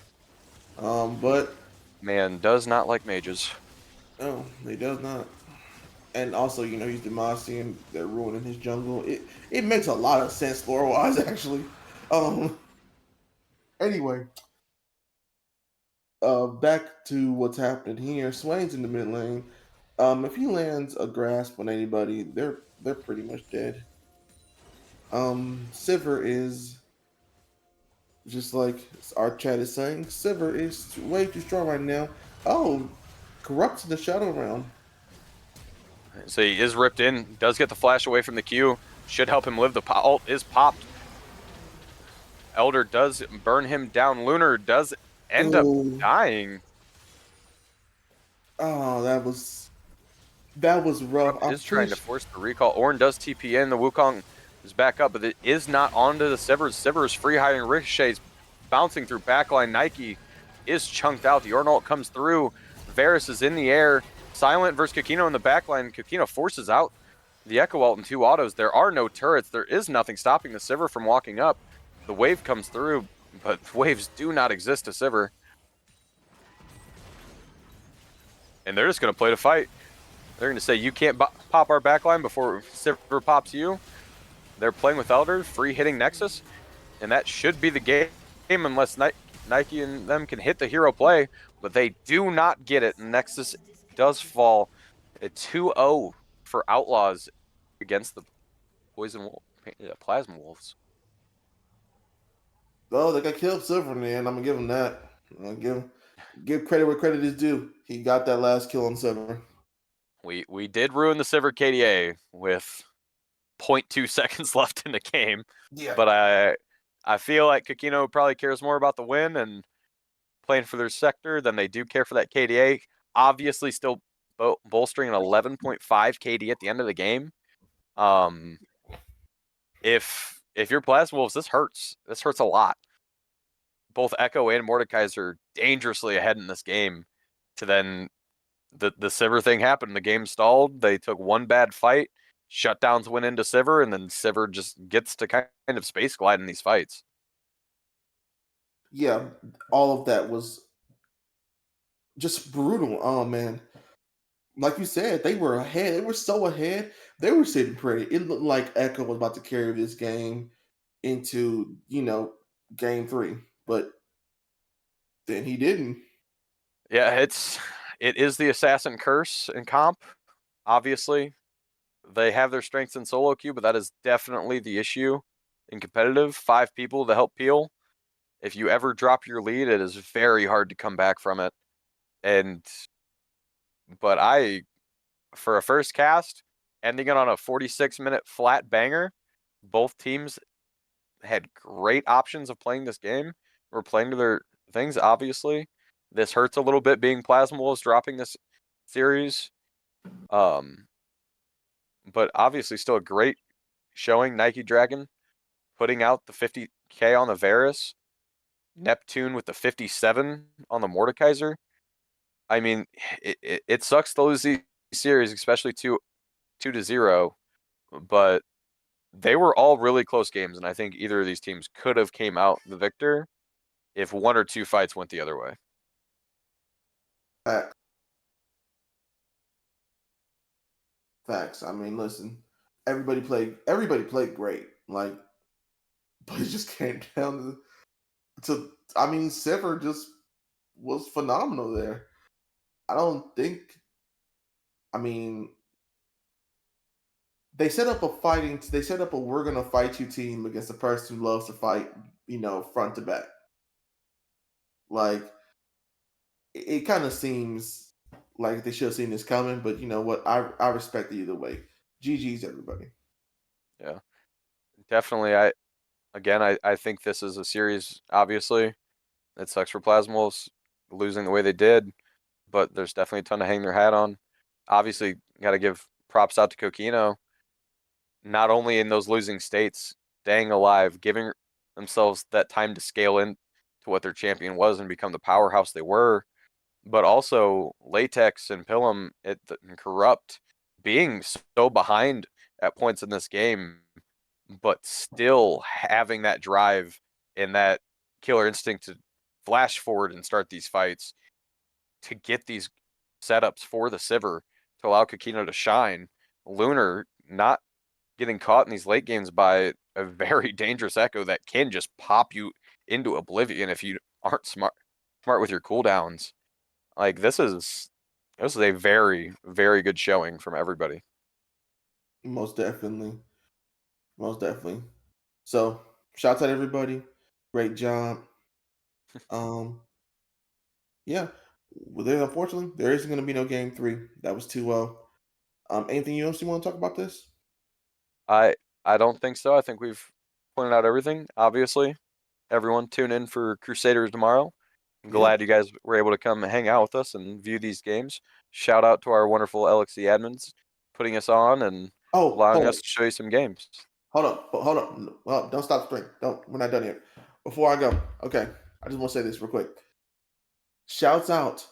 But man does not like mages. No, he does not. And also, you know, he's Demasi and they're ruining his jungle. It makes a lot of sense lore-wise, actually. Anyway, back to what's happening here. Swain's in the mid lane. If he lands a grasp on anybody, they're pretty much dead. Sivir is just like our chat is saying. Sivir is way too strong right now. Oh, corrupts in the shadow realm. So he is ripped in. Does get the flash away from the Q. Should help him live. The ult is popped. Elder does burn him down. Lunar does end up dying. Oh, that was rough. I'm Is trying pretty to sure. force the recall. Orn does TP in. The Wukong is back up, but it is not onto the Sivers. Sivers free hiding ricochets, bouncing through backline. Nike is chunked out. The Ornalt comes through. Varus is in the air. Silent versus Kakino in the backline. Kakino forces out the Echo Ult in 2 autos. There are no turrets. There is nothing stopping the Sivir from walking up. The wave comes through, but waves do not exist to Sivir. And they're just going to play the fight. They're going to say, you can't pop our backline before Sivir pops you. They're playing with Elder, free hitting Nexus, and that should be the game unless Nike and them can hit the hero play, but they do not get it. Nexus does fall at 2-0 for Outlaws against the Plasma Wolves. Oh, they got killed Silver in the end. I'm gonna give him that. I'm gonna give credit where credit is due. He got that last kill on Silver. We did ruin the Sivir KDA with 0.2 seconds left in the game, Yeah. but I feel like Kakino probably cares more about the win and playing for their sector than they do care for that KDA. Obviously, still bolstering an 11.5 KD at the end of the game. If you're Plasma Wolves, this hurts. This hurts a lot. Both Echo and Mordekaiser are dangerously ahead in this game. To then the Sivir thing happened. The game stalled. They took one bad fight. Shutdowns went into Sivir, and then Sivir just gets to kind of space glide in these fights. Yeah, all of that was just brutal. Oh man. Like you said, they were ahead. They were so ahead. They were sitting pretty. It looked like Echo was about to carry this game into, game 3. But then he didn't. Yeah, it is the assassin curse in comp. Obviously, they have their strengths in solo queue, but that is definitely the issue in competitive. 5 people to help peel. If you ever drop your lead, it is very hard to come back from it. But for a first cast, ending it on a 46-minute flat banger, both teams had great options of playing this game. We're playing to their things, obviously. This hurts a little bit being Plasma Wolves dropping this series. But obviously still a great showing. Nike Dragon putting out the 50k on the Varus. Neptune with the 57 on the Mordekaiser. I mean, it sucks to lose these series, especially 2-0, but they were all really close games, and I think either of these teams could have came out the victor if 1 or 2 fights went the other way. Facts. I mean, listen, everybody played great. Like, but it just came down to I mean, Sever just was phenomenal there. I don't think I mean they set up a we're gonna fight you team against a person who loves to fight, front to back. Like it kind of seems like they should have seen this coming, but you know what? I respect it either way. GG's everybody. Yeah, definitely. I think this is a series, obviously. It sucks for Plasma Wolves losing the way they did, but there's definitely a ton to hang their hat on. Obviously, got to give props out to Kokino. Not only in those losing states, staying alive, giving themselves that time to scale in to what their champion was and become the powerhouse they were, but also Latex and Pilum and Corrupt being so behind at points in this game, but still having that drive and that killer instinct to flash forward and start these fights to get these setups for the Sivir to allow Kakino to shine. Lunar not getting caught in these late games by a very dangerous Echo that can just pop you into oblivion if you aren't smart with your cooldowns. Like this is a very, very good showing from everybody. Most definitely. Most definitely. So, shouts out everybody. Great job. Yeah. Well, unfortunately, there isn't going to be no game 3. That was 2-0. Anything else you want to talk about this? I don't think so. I think we've pointed out everything. Obviously, everyone tune in for Crusaders tomorrow. I'm glad you guys were able to come hang out with us and view these games. Shout out to our wonderful LXC admins putting us on and Oh, allowing hold us to show you some games. hold up, hold up. Don't stop the stream. Don't. We're not done yet. Before I go, okay. I just want to say this real quick. Shouts out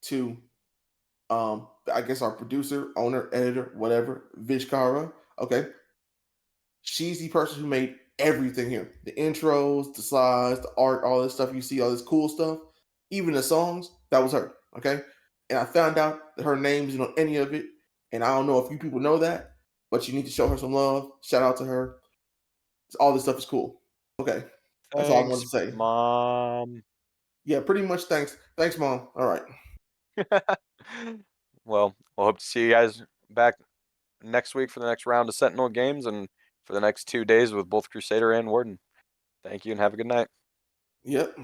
to, I guess our producer, owner, editor, whatever, Vishkara. Okay, she's the person who made everything here. The intros, the slides, the art, all this stuff you see, all this cool stuff, even the songs, that was her. Okay. And I found out that her name isn't on any of it. And I don't know if you people know that, but you need to show her some love. Shout out to her. All this stuff is cool. Okay. That's all I wanted to say. Mom. Yeah, pretty much thanks. Thanks, Mom. All right. Well, we'll hope to see you guys back next week for the next round of Sentinel games and for the next 2 days with both Crusader and Warden. Thank you and have a good night. Yep.